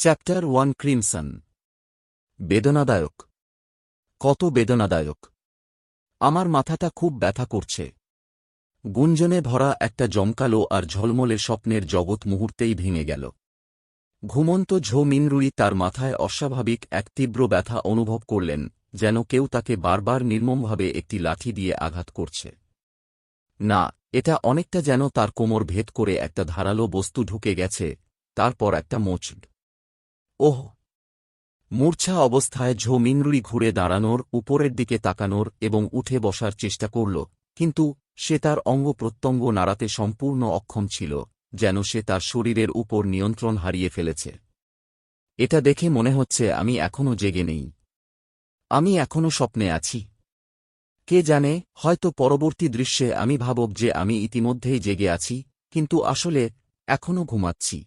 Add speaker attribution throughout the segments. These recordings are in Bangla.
Speaker 1: Chapter 1 crimson. বেদনাদায়ক। কত বেদনাদায়ক! আমার মাথাটা খুব ব্যথা করছে। গুঞ্জনে ভরা একটা জমকালো আর ঝলমলে স্বপ্নের জগৎ মুহূর্তেই ভেঙে গেল। ঘুমন্ত ঝো মিনরুই তার মাথায় অস্বাভাবিক এক তীব্র ব্যথা অনুভব করলেন, যেন কেউ তাকে বারবার নির্মমভাবে একটি লাঠি দিয়ে আঘাত করছে। না, এটা অনেকটা যেন তার কোমর ভেদ করে একটা ধারালো বস্তু ঢুকে গেছে, তারপর একটা মোচড়। ওহ! মূর্ছা অবস্থায় ঝো মিনরুই ঘুরে দাঁড়ানোর, উপরের দিকে তাকানোর এবং উঠে বসার চেষ্টা করল, কিন্তু সে তার অঙ্গপ্রত্যঙ্গ নাড়াতে সম্পূর্ণ অক্ষম ছিল, যেন সে তার শরীরের উপর নিয়ন্ত্রণ হারিয়ে ফেলেছে। এটা দেখে মনে হচ্ছে আমি এখনও জেগে নেই। আমি এখনও স্বপ্নে আছি। কে জানে, হয়তো পরবর্তী দৃশ্যে আমি ভাবব যে আমি ইতিমধ্যেই জেগে আছি, কিন্তু আসলে এখনও ঘুমাচ্ছি।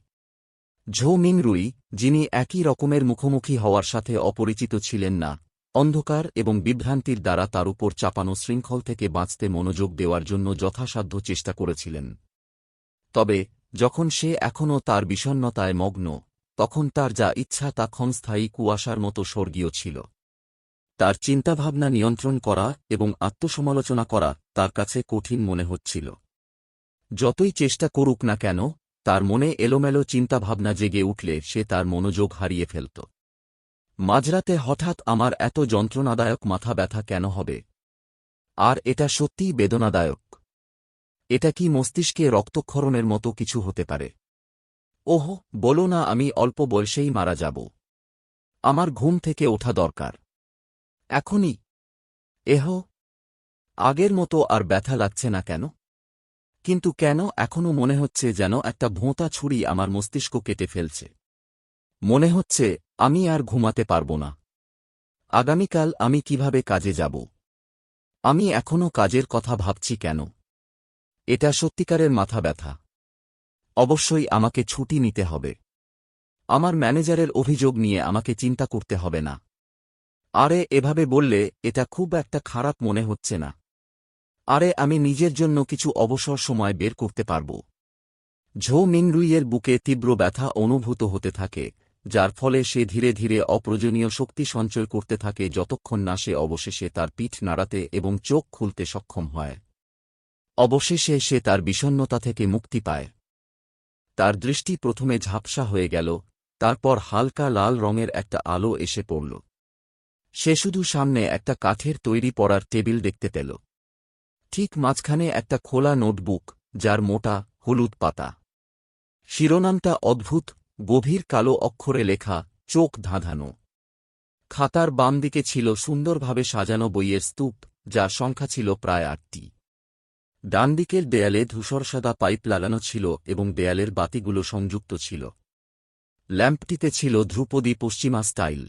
Speaker 1: ঝো মিনরুই, যিনি একই রকমের মুখোমুখি হওয়ার সাথে অপরিচিত ছিলেন না, অন্ধকার এবং বিভ্রান্তির দ্বারা তার উপর চাপানো শৃঙ্খল থেকে বাঁচতে মনোযোগ দেওয়ার জন্য যথাসাধ্য চেষ্টা করেছিলেন। তবে যখন সে এখনও তার বিষণ্ণতায় মগ্ন, তখন তার যা ইচ্ছা তা ক্ষণস্থায়ী কুয়াশার মতো স্বর্গীয় ছিল। তার চিন্তাভাবনা নিয়ন্ত্রণ করা এবং আত্মসমালোচনা করা তার কাছে কঠিন মনে হচ্ছিল। যতই চেষ্টা করুক না কেন, তার মনে এলোমেলো চিন্তাভাবনা জেগে উঠলে সে তার মনোযোগ হারিয়ে ফেলত। মাঝরাতে হঠাৎ আমার এত যন্ত্রণাদায়ক মাথা ব্যথা কেন হবে? আর এটা সত্যিই বেদনাদায়ক। এটা কি মস্তিষ্কে রক্তক্ষরণের মতো কিছু হতে পারে? ওহ, বলো না আমি অল্প বয়সেই মারা যাব। আমার ঘুম থেকে ওঠা দরকার এখনই। এহ, আগের মতো আর ব্যথা লাগছে না কেন? কিন্তু কেন এখনও মনে হচ্ছে যেন একটা ভোঁতা ছুরি আমার মস্তিষ্ক কেটে ফেলছে। মনে হচ্ছে আমি আর ঘুমাতে পারব না। আগামীকাল আমি কিভাবে কাজে যাব? আমি এখনও কাজের কথা ভাবছি কেন? এটা সত্যিকারের মাথা ব্যথা। অবশ্যই আমাকে ছুটি নিতে হবে। আমার ম্যানেজারের অভিযোগ নিয়ে আমাকে চিন্তা করতে হবে না। আরে, এভাবে বললে এটা খুব একটা খারাপ মনে হচ্ছে না। আরে, আমি নিজের জন্য কিছু অবসর সময় বের করতে পারব। ঝো মিনরুইয়ের বুকে তীব্র ব্যথা অনুভূত হতে থাকে, যার ফলে সে ধীরে ধীরে অপ্রয়োজনীয় শক্তি সঞ্চয় করতে থাকে যতক্ষণ না সে অবশেষে তার পিঠ নাড়াতে এবং চোখ খুলতে সক্ষম হয়। অবশেষে সে তার বিষণ্ণতা থেকে মুক্তি পায়। তার দৃষ্টি প্রথমে ঝাপসা হয়ে গেল, তারপর হালকা লাল রঙের একটা আলো এসে পড়ল। সে শুধু সামনে একটা কাঠের তৈরি পড়ার টেবিল দেখতে পেল। ঠিক মাঝখানে একটা খোলা নোটবুক, যার মোটা হলুদ পাতা। শিরোনামটা অদ্ভুত, গভীর কালো অক্ষরে লেখা, চোখ ধাঁধানো। খাতার বাম দিকে ছিল সুন্দরভাবে সাজানো বইয়ের স্তূপ, যার সংখ্যা ছিল প্রায় 8টি। ডান দিকের দেয়ালে ধূসরসাদা পাইপ লাগানো ছিল এবং দেয়ালের বাতিগুলো সংযুক্ত ছিল। ল্যাম্পটিতে ছিল ধ্রুপদী পশ্চিমা স্টাইল।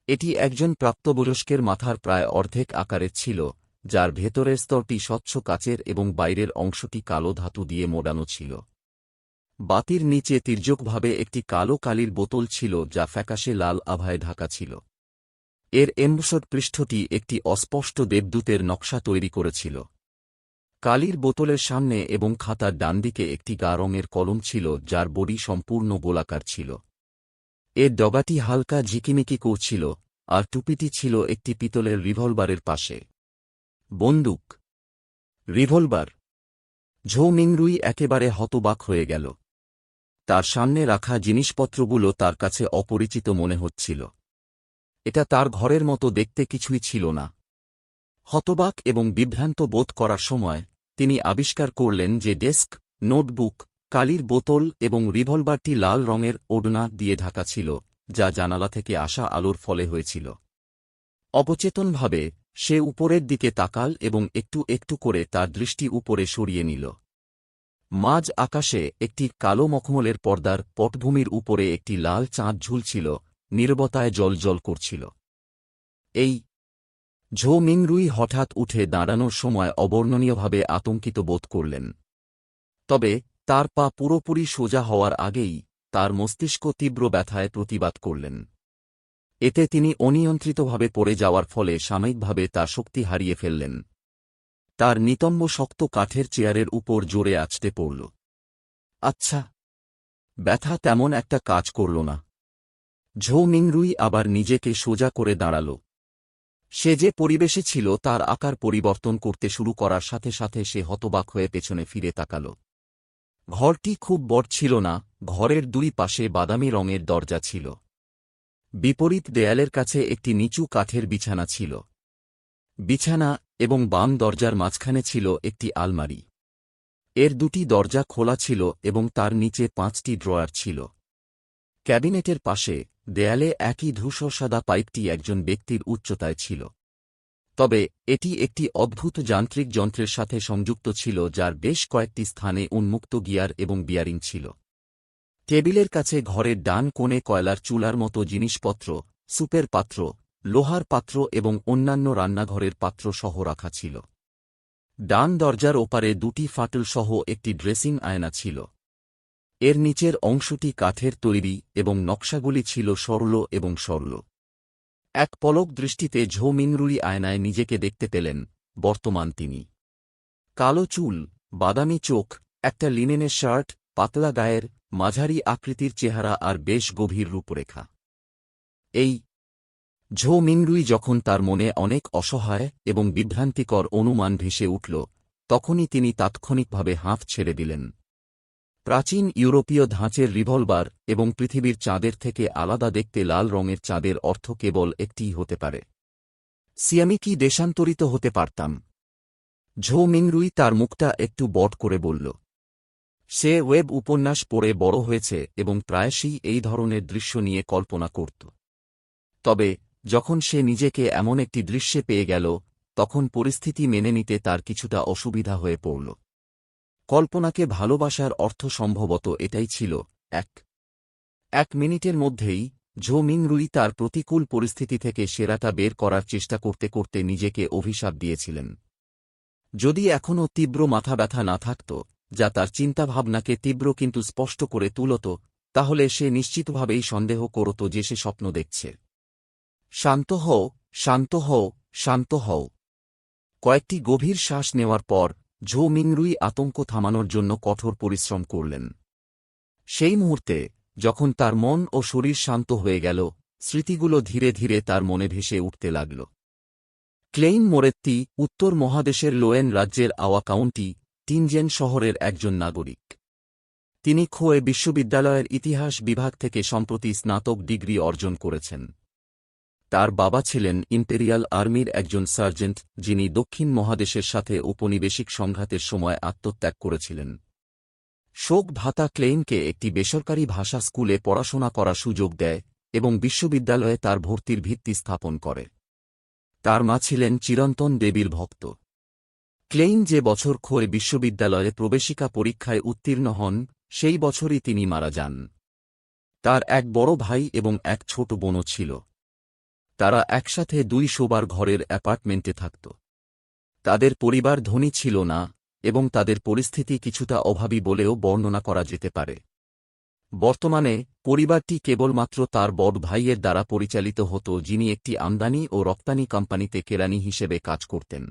Speaker 1: এটি একজন প্রাপ্তবয়স্কের মাথার প্রায় অর্ধেক আকারের ছিল, যার ভেতরের স্তরটি স্বচ্ছ কাচের এবং বাইরের অংশটি কালো ধাতু দিয়ে মোড়ানো ছিল। বাতির নিচে তির্যকভাবে একটি কালো কালির বোতল ছিল, যা ফ্যাকাশে লাল আভায় ঢাকা ছিল। এর এমবসড পৃষ্ঠটি একটি অস্পষ্ট দেবদূতের নকশা তৈরি করেছিল। কালির বোতলের সামনে এবং খাতার ডানদিকে একটি গা রঙের কলম ছিল, যার বডি সম্পূর্ণ গোলাকার ছিল। এর ডগাটি হালকা ঝিকিমিকি করছিল, আর টুপিটি ছিল একটি পিতলের রিভলভারের পাশে। বন্দুক? রিভলভার? ঝো মিনরুই একেবারে হতবাক হয়ে গেল। তার সামনে রাখা জিনিসপত্রগুলো তার কাছে অপরিচিত মনে হচ্ছিল। এটা তার ঘরের মতো দেখতে কিছুই ছিল না। হতবাক এবং বিভ্রান্ত বোধ করার সময় তিনি আবিষ্কার করলেন যে ডেস্ক, নোটবুক, কালির বোতল এবং রিভলভারটি লাল রঙের ওড়না দিয়ে ঢাকা ছিল, যা জানালা থেকে আসা আলোর ফলে হয়েছিল। অবচেতনভাবে সে উপরের দিকে তাকাল এবং একটু একটু করে তার দৃষ্টি উপরে সরিয়ে নিল। মাঝ আকাশে একটি কালো মখমলের পর্দার পটভূমির উপরে একটি লাল চাঁদ ঝুলছিল, নীরবতায় জ্বলজ্বল করছিল। এই ঝো মিনরুই হঠাৎ উঠে দাঁড়ানোর সময় অবর্ণনীয়ভাবে আতঙ্কিত বোধ করলেন। তবে তার পা পুরোপুরি সোজা হওয়ার আগেই তার মস্তিষ্ক তীব্র ব্যথায় প্রতিবাদ করলেন। এতে তিনি অনিয়ন্ত্রিতভাবে পড়ে যাওয়ার ফলে সাময়িকভাবে তার শক্তি হারিয়ে ফেললেন। তার নিতম্ব শক্ত কাঠের চেয়ারের উপর জোরে আছড়ে পড়ল। আচ্ছা, ব্যথা তেমন একটা কাজ করল না। ঝৌ মিংরুই আবার নিজেকে সোজা করে দাঁড়াল। সে যে পরিবেশে ছিল তার আকার পরিবর্তন করতে শুরু করার সাথে সাথে সে হতবাক হয়ে পেছনে ফিরে তাকাল। ঘরটি খুব বড় ছিল না, ঘরের দুই পাশে বাদামি রঙের দরজা ছিল। বিপরীত দেয়ালের কাছে একটি নিচু কাঠের বিছানা ছিল। বিছানা এবং বাম দরজার মাঝখানে ছিল একটি আলমারি। এর দুটি দরজা খোলা ছিল এবং তার নিচে 5টি ড্রয়ার ছিল। ক্যাবিনেটের পাশে দেয়ালে একই ধূসর সাদা পাইপটি একজন ব্যক্তির উচ্চতায় ছিল। তবে এটি একটি অদ্ভুত যান্ত্রিক যন্ত্রের সাথে সংযুক্ত ছিল যার বেশ কয়েকটি স্থানে উন্মুক্ত গিয়ার এবং বিয়ারিং ছিল। টেবিলের কাছে ঘরের ডান কোণে কয়লার চুলার মতো জিনিসপত্র, সুপের পাত্র, লোহার পাত্র এবং অন্যান্য রান্নাঘরের পাত্র সহ রাখা ছিল। ডান দরজার ওপারে দুটি ফাটল সহ একটি ড্রেসিং আয়না ছিল। এর নিচের অংশটি কাঠের তৈরি এবং নকশাগুলি ছিল সরল এবং সরল। এক পলক দৃষ্টিতে ঝৌ মিংরুই আয়নায় নিজেকে দেখতে পেলেন। বর্তমান তিনি কালো চুল, বাদামি চোখ, একটা লিনেনের শার্ট, পাতলা গায়ের, মাঝারি আকৃতির চেহারা আর বেশ গভীর রূপরেখা। এই ঝৌ মিংরুই যখন তার মনে অনেক অসহায় এবং বিভ্রান্তিকর অনুমান ভেসে উঠল, তখনই তিনি তাৎক্ষণিকভাবে হাঁফ ছেড়ে দিলেন। প্রাচীন ইউরোপীয় ধাঁচের রিভলভার এবং পৃথিবীর চাঁদের থেকে আলাদা দেখতে লাল রঙের চাঁদের অর্থ কেবল একটিই হতে পারে। সিয়ামি কি দেশান্তরিত হতে পারতাম? ঝৌ মিংরুই তার মুখটা একটু বট করে বলল। সে ওয়েব উপন্যাস পড়ে বড় হয়েছে এবং প্রায়শই এই ধরনের দৃশ্য নিয়ে কল্পনা করত। তবে যখন সে নিজেকে এমন একটি দৃশ্যে পেয়ে গেল, তখন পরিস্থিতি মেনে নিতে তার কিছুটা অসুবিধা হয়ে পড়ল। কল্পনাকে ভালোবাসার অর্থ সম্ভবত এটাই ছিল। এক মিনিটের মধ্যেই ঝৌ মিংরুই তার প্রতিকূল পরিস্থিতি থেকে সেরাটা বের করার চেষ্টা করতে করতে নিজেকে অভিশাপ দিয়েছিলেন। যদি এখনও তীব্র মাথা ব্যথা না থাকত, যা তার চিন্তাভাবনাকে তীব্র কিন্তু স্পষ্ট করে তুলত, তাহলে সে নিশ্চিতভাবেই সন্দেহ করত যে সে স্বপ্ন দেখছে। শান্ত হও, শান্ত হও, শান্ত হও। কয়েকটি গভীর শ্বাস নেওয়ার পর ঝৌ মিংরুই আতঙ্ক থামানোর জন্য কঠোর পরিশ্রম করলেন। সেই মুহূর্তে যখন তার মন ও শরীর শান্ত হয়ে গেল, স্মৃতিগুলো ধীরে ধীরে তার মনে ভেসে উঠতে লাগল। ক্লেইন মোরেত্তি উত্তর মহাদেশের লোয়েন রাজ্যের আওয়া কাউন্টি, টিনজেন শহরের একজন নাগরিক। তিনি খোয়ে বিশ্ববিদ্যালয়ের ইতিহাস বিভাগ থেকে সম্প্রতি স্নাতক ডিগ্রি অর্জন করেছেন। তার বাবা ছিলেন ইম্পেরিয়াল আর্মির একজন সার্জেন্ট, যিনি দক্ষিণ মহাদেশের সাথে ঔপনিবেশিক সংঘাতের সময় আত্মত্যাগ করেছিলেন। শোক ভাতা ক্লেইনকে একটি বেসরকারি ভাষা স্কুলে পড়াশোনা করার সুযোগ দেয় এবং বিশ্ববিদ্যালয়ে তার ভর্তির ভিত্তি স্থাপন করে। তার মা ছিলেন চিরন্তন দেবীর ভক্ত। ক্লেইন যে বছর খোয়ে বিশ্ববিদ্যালয়ে প্রবেশিকা পরীক্ষায় উত্তীর্ণ হন, সেই বছরই তিনি মারা যান। তার এক বড় ভাই এবং এক ছোট বোনও ছিল। তারা একসাথে 2 শোবার ঘরের অ্যাপার্টমেন্টে থাকত। তাদের পরিবার ধনী ছিল না এবং তাদের পরিস্থিতি কিছুটা অভাবী বলেও বর্ণনা করা যেতে পারে। বর্তমানে পরিবারটি কেবলমাত্র তার বড় ভাইয়ের দ্বারা পরিচালিত হতো, যিনি একটি আমদানি ও রপ্তানি কোম্পানিতে কেরানি হিসেবে কাজ করতেন।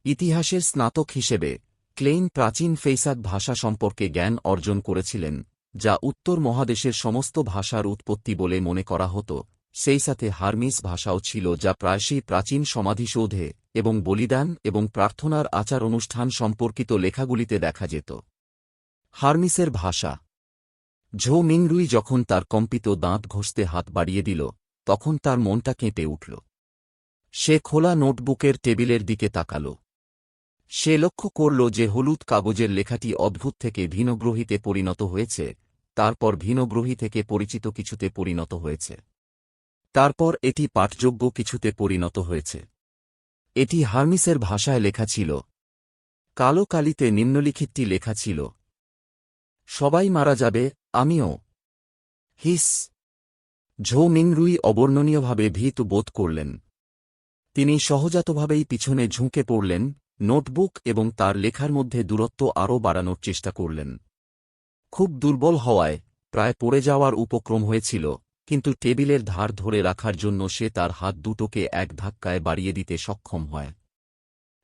Speaker 1: ইতিহাসের স্নাতক হিসেবে ক্লেইন প্রাচীন ফেইসাক ভাষা সম্পর্কে জ্ঞান অর্জন করেছিলেন, যা উত্তর মহাদেশের সমস্ত ভাষার উৎপত্তি বলে মনে করা হতো। সেই সাথে হার্মিস ভাষাও ছিল, যা প্রায়শই প্রাচীন সমাধিসৌধে এবং বলিদান এবং প্রার্থনার আচার অনুষ্ঠান সম্পর্কিত লেখাগুলিতে দেখা যেত। হার্মিসের ভাষা। ঝৌ মিংরুই যখন তার কম্পিত দাঁত ঘষতে হাত বাড়িয়ে দিল, তখন তার মনটা কেঁপে উঠল। সে খোলা নোটবুকের টেবিলের দিকে তাকাল। সে লক্ষ্য করল যে হলুদ কাগজের লেখাটি অদ্ভুত থেকে ভিনগ্রহীতে পরিণত হয়েছে, তারপর ভিনগ্রহী থেকে পরিচিত কিছুতে পরিণত হয়েছে, তারপর এটি পাঠযোগ্য কিছুতে পরিণত হয়েছে। এটি হার্মিসের ভাষায় লেখা ছিল। কালো কালিতে নিম্নলিখিতটি লেখা ছিল: সবাই মারা যাবে, আমিও। হিস। ঝৌ মিংরুই অবর্ণনীয়ভাবে ভীত বোধ করলেন। তিনি সহজাতভাবেই পিছনে ঝুঁকে পড়লেন, নোটবুক এবং তার লেখার মধ্যে দূরত্ব আরও বাড়ানোর চেষ্টা করলেন। খুব দুর্বল হওয়ায় প্রায় পড়ে যাওয়ার উপক্রম হয়েছিল, কিন্তু টেবিলের ধার ধরে রাখার জন্য সে তার হাত দুটোকে এক ধাক্কায় বাড়িয়ে দিতে সক্ষম হয়।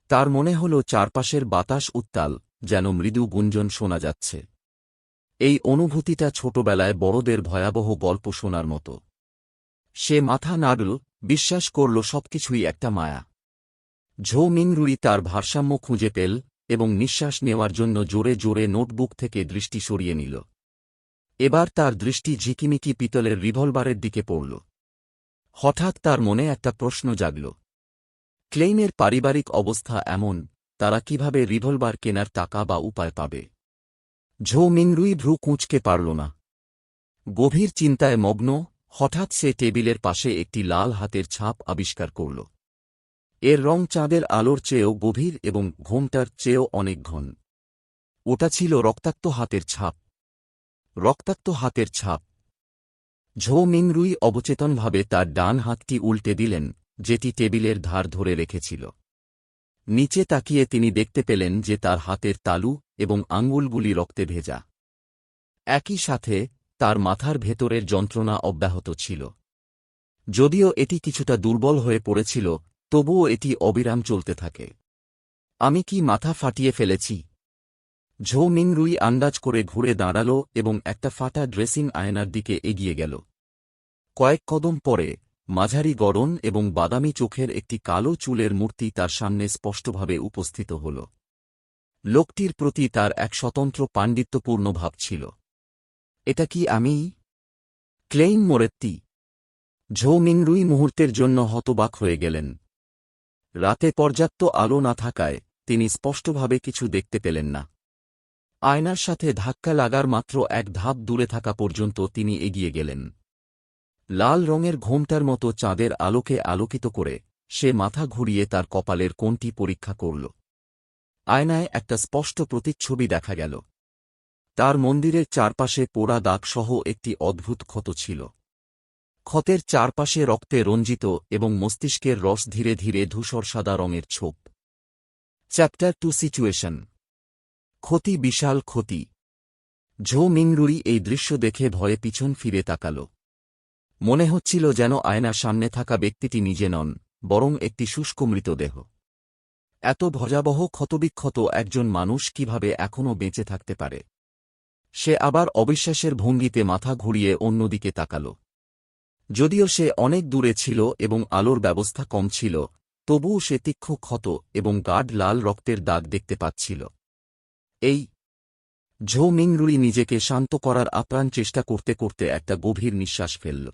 Speaker 1: তার মনে হল চারপাশের বাতাস উত্তাল, যেন মৃদু গুঞ্জন শোনা যাচ্ছে। এই অনুভূতিটা ছোটবেলায় বড়দের ভয়াবহ গল্প শোনার মতো। সে মাথা নাড়ল, বিশ্বাস করল সবকিছুই একটা মায়া। ঝো মিংরুই তার ভারসাম্য খুঁজে পেল এবং নিঃশ্বাস নেওয়ার জন্য জোরে জোরে নোটবুক থেকে দৃষ্টি সরিয়ে নিল। এবার তার দৃষ্টি ঝিকিমিকি পিতলের রিভলভারের দিকে পড়ল। হঠাৎ তার মনে একটা প্রশ্ন জাগল। ক্লেইনের পারিবারিক অবস্থা এমন, তারা কিভাবে রিভলভার কেনার টাকা বা উপায় পাবে? ঝো মিংরুই ভ্রু কুঁচকে পারল না। গভীর চিন্তায় মগ্ন, হঠাৎ সে টেবিলের পাশে একটি লাল হাতের ছাপ আবিষ্কার করল। এর রং চাঁদের আলোর চেয়েও গভীর এবং ঘোমটার চেয়েও অনেক ঘন। ওটা ছিল রক্তাক্ত হাতের ছাপ। রক্তাক্ত হাতের ছাপ। ঝো মিংরুই অবচেতনভাবে তার ডান হাতটি উল্টে দিলেন, যেটি টেবিলের ধার ধরে রেখেছিল। নিচে তাকিয়ে তিনি দেখতে পেলেন যে তার হাতের তালু এবং আঙুলগুলি রক্তে ভেজা। একই সাথে তার মাথার ভেতরের যন্ত্রণা অব্যাহত ছিল। যদিও এটি কিছুটা দুর্বল হয়ে পড়েছিল, তবুও এটি অবিরাম চলতে থাকে। আমি কি মাথা ফাটিয়ে ফেলেছি? ঝো মিংরুই আন্দাজ করে ঘুরে দাঁড়াল এবং একটা ফাটা ড্রেসিং আয়নার দিকে এগিয়ে গেল। কয়েক কদম পরে মাঝারি গড়ন এবং বাদামি চোখের একটি কালো চুলের মূর্তি তার সামনে স্পষ্টভাবে উপস্থিত হল। লোকটির প্রতি তার এক স্বতন্ত্র পাণ্ডিত্যপূর্ণ ভাব ছিল। এটা কি আমি? ক্লেইন মোরেত্তি? ঝো মিংরুই মুহূর্তের জন্য হতবাক হয়ে গেলেন। রাতে পর্যাপ্ত আলো না থাকায় তিনি স্পষ্টভাবে কিছু দেখতে পেলেন না। আয়নার সাথে ধাক্কা লাগার মাত্র এক ধাপ দূরে থাকা পর্যন্ত তিনি এগিয়ে গেলেন। লাল রঙের ঘোমটার মতো চাঁদের আলোকে আলোকিত করে সে মাথা ঘুরিয়ে তার কপালের কোণটি পরীক্ষা করল। আয়নায় একটা স্পষ্ট প্রতিচ্ছবি দেখা গেল। তার মন্দিরের চারপাশে পোড়া দাগসহ একটি অদ্ভুত ক্ষত ছিল। ক্ষতের চারপাশে রক্তে রঞ্জিত এবং মস্তিষ্কের রস ধীরে ধীরে ধূসর সাদা রঙের ছোপ। Chapter 2 situation. ক্ষতি, বিশাল ক্ষতি। ঝো মিংরুই এই দৃশ্য দেখে ভয়ে পিছন ফিরে তাকাল। মনে হচ্ছিল যেন আয়নার সামনে থাকা ব্যক্তিটি নিজে নন, বরং একটি শুষ্ক মৃতদেহ। এত ভয়াবহ ক্ষতবিক্ষত একজন মানুষ কিভাবে এখনও বেঁচে থাকতে পারে? সে আবার অবিশ্বাসের ভঙ্গিতে মাথা ঘুরিয়ে অন্যদিকে তাকাল। যদিও সে অনেক দূরে ছিল এবং আলোর ব্যবস্থা কম ছিল, তবুও সে তীক্ষ্ণ ক্ষত এবং গাঢ় লাল রক্তের দাগ দেখতে পাচ্ছিল। এই ঝো মিংরুই নিজেকে শান্ত করার আপ্রাণ চেষ্টা করতে করতে একটা গভীর নিঃশ্বাস ফেলল।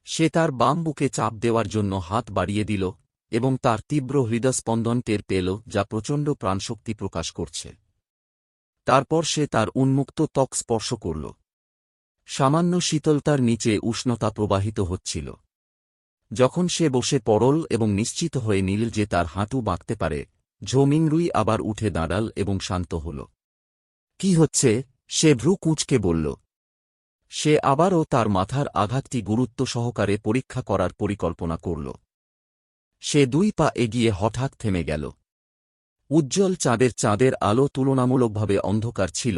Speaker 1: সে তার বাম বুকে চাপ দেওয়ার জন্য হাত বাড়িয়ে দিল এবং তার তীব্র হৃদস্পন্দন টের পেল, যা প্রচণ্ড প্রাণশক্তি প্রকাশ করছে। তারপর সে তার উন্মুক্ত ত্বক স্পর্শ করল। সামান্য শীতলতার নিচে উষ্ণতা প্রবাহিত হচ্ছিল। যখন সে বসে পড়ল এবং নিশ্চিত হয়ে নিল যে তার হাঁটু বাঁকতে পারে, ঝো মিংরুই আবার উঠে দাঁড়াল এবং শান্ত হল। কি হচ্ছে? সে ভ্রু কুঁচকে বলল। সে আবারও তার মাথার আঘাতটি গুরুত্ব সহকারে পরীক্ষা করার পরিকল্পনা করল। সে 2 পা এগিয়ে হঠাৎ থেমে গেল। উজ্জ্বল চাঁদের আলো তুলনামূলকভাবে অন্ধকার ছিল,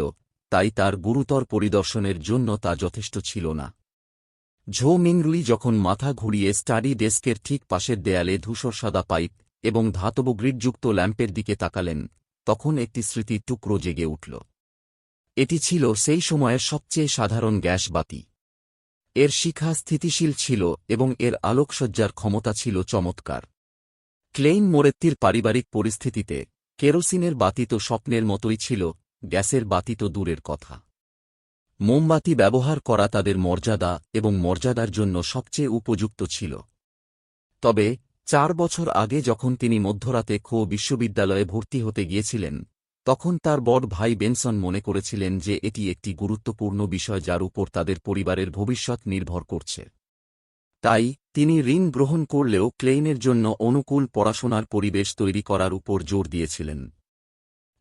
Speaker 1: তাই তার গুরুতর পরিদর্শনের জন্য তা যথেষ্ট ছিল না। ঝো মিংরুই যখন মাথা ঘুরিয়ে স্টাডি ডেস্কের ঠিক পাশের দেয়ালে ধূসর সাদা পাইপ এবং ধাতব গ্রিডযুক্ত ল্যাম্পের দিকে তাকালেন, তখন একটি স্মৃতির টুকরো জেগে উঠল। এটি ছিল সেই সময়ের সবচেয়ে সাধারণ গ্যাস বাতি। এর শিখা স্থিতিশীল ছিল এবং এর আলোকসজ্জার ক্ষমতা ছিল চমৎকার। ক্লেইন মোরেত্তির পারিবারিক পরিস্থিতিতে কেরোসিনের বাতি তো স্বপ্নের মতোই ছিল, গ্যাসের বাতি তো দূরের কথা। মোমবাতি ব্যবহার করা তাদের মর্যাদা এবং মর্যাদার জন্য সবচেয়ে উপযুক্ত ছিল। তবে 4 বছর আগে যখন তিনি মধ্যরাতে খো বিশ্ববিদ্যালয়ে ভর্তি হতে গিয়েছিলেন, তখন তার বড় ভাই বেনসন মনে করেছিলেন যে এটি একটি গুরুত্বপূর্ণ বিষয় যার উপর তাদের পরিবারের ভবিষ্যৎ নির্ভর করছে। তাই তিনি ঋণ গ্রহণ করলেও ক্লেইনের জন্য অনুকূল পড়াশোনার পরিবেশ তৈরি করার উপর জোর দিয়েছিলেন।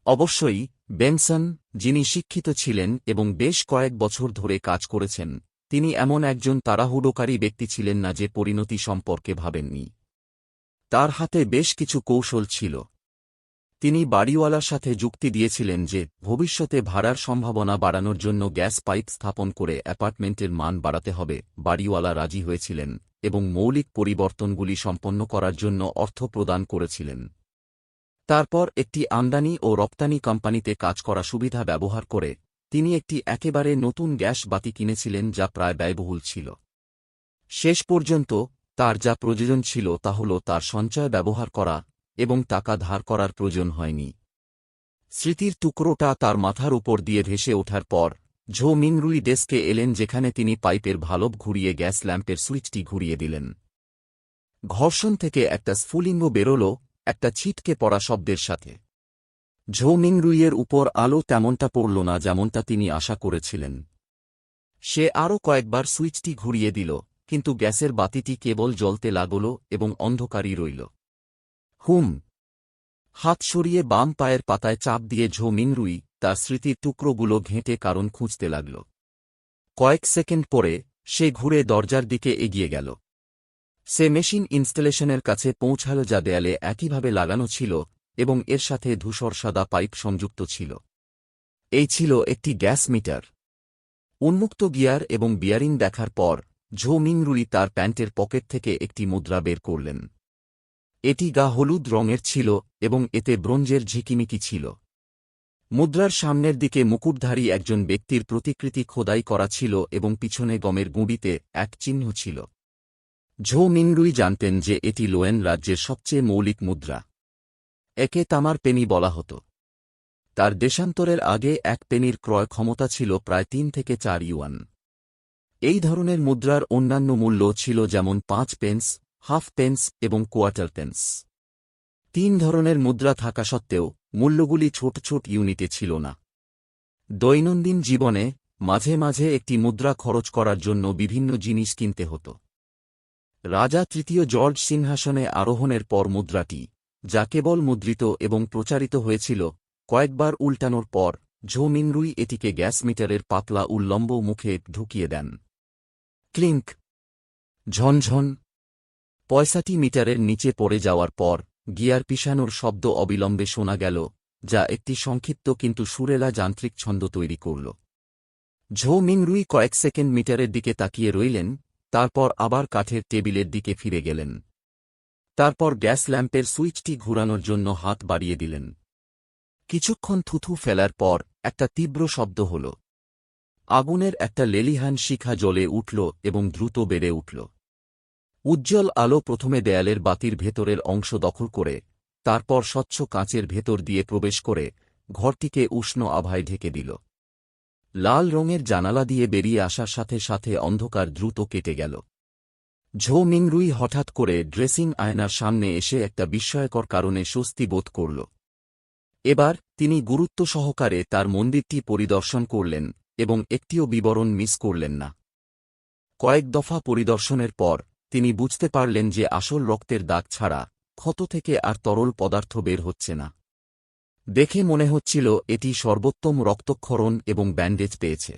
Speaker 1: অবশ্যই বেনসন, যিনি শিক্ষিত ছিলেন এবং বেশ কয়েক বছর ধরে কাজ করেছেন, তিনি এমন একজন তাড়াহুড়োকারী ব্যক্তি ছিলেন না যে পরিণতি সম্পর্কে ভাবেননি। তার হাতে বেশ কিছু কৌশল ছিল। তিনি বাড়িওয়ালার সাথে যুক্তি দিয়েছিলেন যে ভবিষ্যতে ভাড়ার সম্ভাবনা বাড়ানোর জন্য গ্যাস পাইপ স্থাপন করে অ্যাপার্টমেন্টের মান বাড়াতে হবে। বাড়িওয়ালা রাজি হয়েছিলেন এবং মৌলিক পরিবর্তনগুলি সম্পন্ন করার জন্য অর্থ প্রদান করেছিলেন। তারপর একটি আমদানি ও রপ্তানি কোম্পানিতে কাজ করা সুবিধা ব্যবহার করে তিনি একটি একেবারে নতুন গ্যাস বাতি কিনেছিলেন যা প্রায় ব্যয়বহুল ছিল। শেষ পর্যন্ত তার যা প্রয়োজন ছিল তা হল তার সঞ্চয় ব্যবহার করা এবং টাকা ধার করার প্রয়োজন হয়নি। স্মৃতির টুকরোটা তার মাথার উপর দিয়ে ভেসে ওঠার পর ঝো মিংরুই ডেস্কে এলেন, যেখানে তিনি পাইপের ভালভ ঘুরিয়ে গ্যাস ল্যাম্পের সুইচটি ঘুরিয়ে দিলেন। ঘর্ষণ থেকে একটা স্ফুলিঙ্গ বেরোল একটা ছিটকে পড়া শব্দের সাথে। ঝো মিংরুইয়ের উপর আলো তেমনটা পড়ল না যেমনটা তিনি আশা করেছিলেন। সে আরও কয়েকবার সুইচটি ঘুরিয়ে দিল, কিন্তু গ্যাসের বাতিটি কেবল জ্বলতে লাগল এবং অন্ধকারই রইল। হুম। হাত সরিয়ে বাম পায়ের পাতায় চাপ দিয়ে ঝো মিংরুই তার স্মৃতির টুকরোগুলো ঘেঁটে কারণ খুঁজতে লাগল। কয়েক সেকেন্ড পরে সে ঘুরে দরজার দিকে এগিয়ে গেল। সে মেশিন ইনস্টলেশনের কাছে পৌঁছাল, যা দেয়ালে একইভাবে লাগানো ছিল এবং এর সাথে ধূসর সাদা পাইপ সংযুক্ত ছিল। এই ছিল একটি গ্যাস মিটার। উন্মুক্ত গিয়ার এবং বিয়ারিং দেখার পর ঝো মিংরুই তার প্যান্টের পকেট থেকে একটি মুদ্রা বের করলেন। এটি গা হলুদ রঙের ছিল এবং এতে ব্রোঞ্জের ঝিকিমিকি ছিল। মুদ্রার সামনের দিকে মুকুটধারী একজন ব্যক্তির প্রতিকৃতি খোদাই করা ছিল এবং পিছনে গমের গুঁড়িতে এক চিহ্ন ছিল। ঝো মিংরুই জানতেন যে এটি লোয়েন রাজ্যের সবচেয়ে মৌলিক মুদ্রা। একে তামার পেনি বলা হতো। তার দেশান্তরের আগে এক পেনির ক্রয় ক্ষমতা ছিল প্রায় 3 থেকে 4 ইউয়ান। এই ধরনের মুদ্রার অন্যান্য মূল্য ছিল যেমন 5 পেন্স, হাফ পেন্স এবং কোয়ার্টার পেন্স। 3 ধরনের মুদ্রা থাকা সত্ত্বেও মূল্যগুলি ছোট ছোট ইউনিটে ছিল না। দৈনন্দিন জীবনে মাঝে মাঝে একটি মুদ্রা খরচ করার জন্য বিভিন্ন জিনিস কিনতে হতো। রাজা তৃতীয় জর্জ সিংহাসনে আরোহণের পর মুদ্রাটি, যা কেবল মুদ্রিত এবং প্রচারিত হয়েছিল, কয়েকবার উল্টানোর পর ঝো মিংরুই এটিকে গ্যাস মিটারের পাতলা উল্লম্ব মুখে ঢুকিয়ে দেন। ক্লিঙ্ক, ঝনঝন। পয়সাটি মিটারের নিচে পড়ে যাওয়ার পর গিয়ার পিষানোর শব্দ অবিলম্বে শোনা গেল, যা একটি সংক্ষিপ্ত কিন্তু সুরেলা যান্ত্রিক ছন্দ তৈরি করল। ঝো মিংরুই কয়েক সেকেন্ড মিটারের দিকে তাকিয়ে রইলেন, তারপর আবার কাঠের টেবিলের দিকে ফিরে গেলেন। তারপর গ্যাস ল্যাম্পের সুইচটি ঘুরানোর জন্য হাত বাড়িয়ে দিলেন। কিছুক্ষণ থুথু ফেলার পর একটা তীব্র শব্দ হল। আগুনের একটা লেলিহান শিখা জ্বলে উঠল এবং দ্রুত বেড়ে উঠল। উজ্জ্বল আলো প্রথমে দেয়ালের বাতির ভেতরের অংশ দখল করে, তারপর স্বচ্ছ কাঁচের ভেতর দিয়ে প্রবেশ করে ঘরটিকে উষ্ণ আভায় ঢেকে দিল। লাল রঙের জানালা দিয়ে বেরিয়ে আসার সাথে সাথে অন্ধকার দ্রুত কেটে গেল। ঝো মিংরুই হঠাৎ করে ড্রেসিং আয়নার সামনে এসে একটা বিস্ময়কর কারণে স্বস্তি বোধ করল। এবার তিনি গুরুত্ব সহকারে তার মন্দিরটি পরিদর্শন করলেন এবং একটিও বিবরণ মিস করলেন না। কয়েক দফা পরিদর্শনের পর তিনি বুঝতে পারলেন যে আসল রক্তের দাগ ছাড়া ক্ষত থেকে আর তরল পদার্থ বের হচ্ছে না। দেখে মনে হচ্ছিল এটি সর্বোত্তম রক্তক্ষরণ এবং ব্যান্ডেজ পেয়েছে।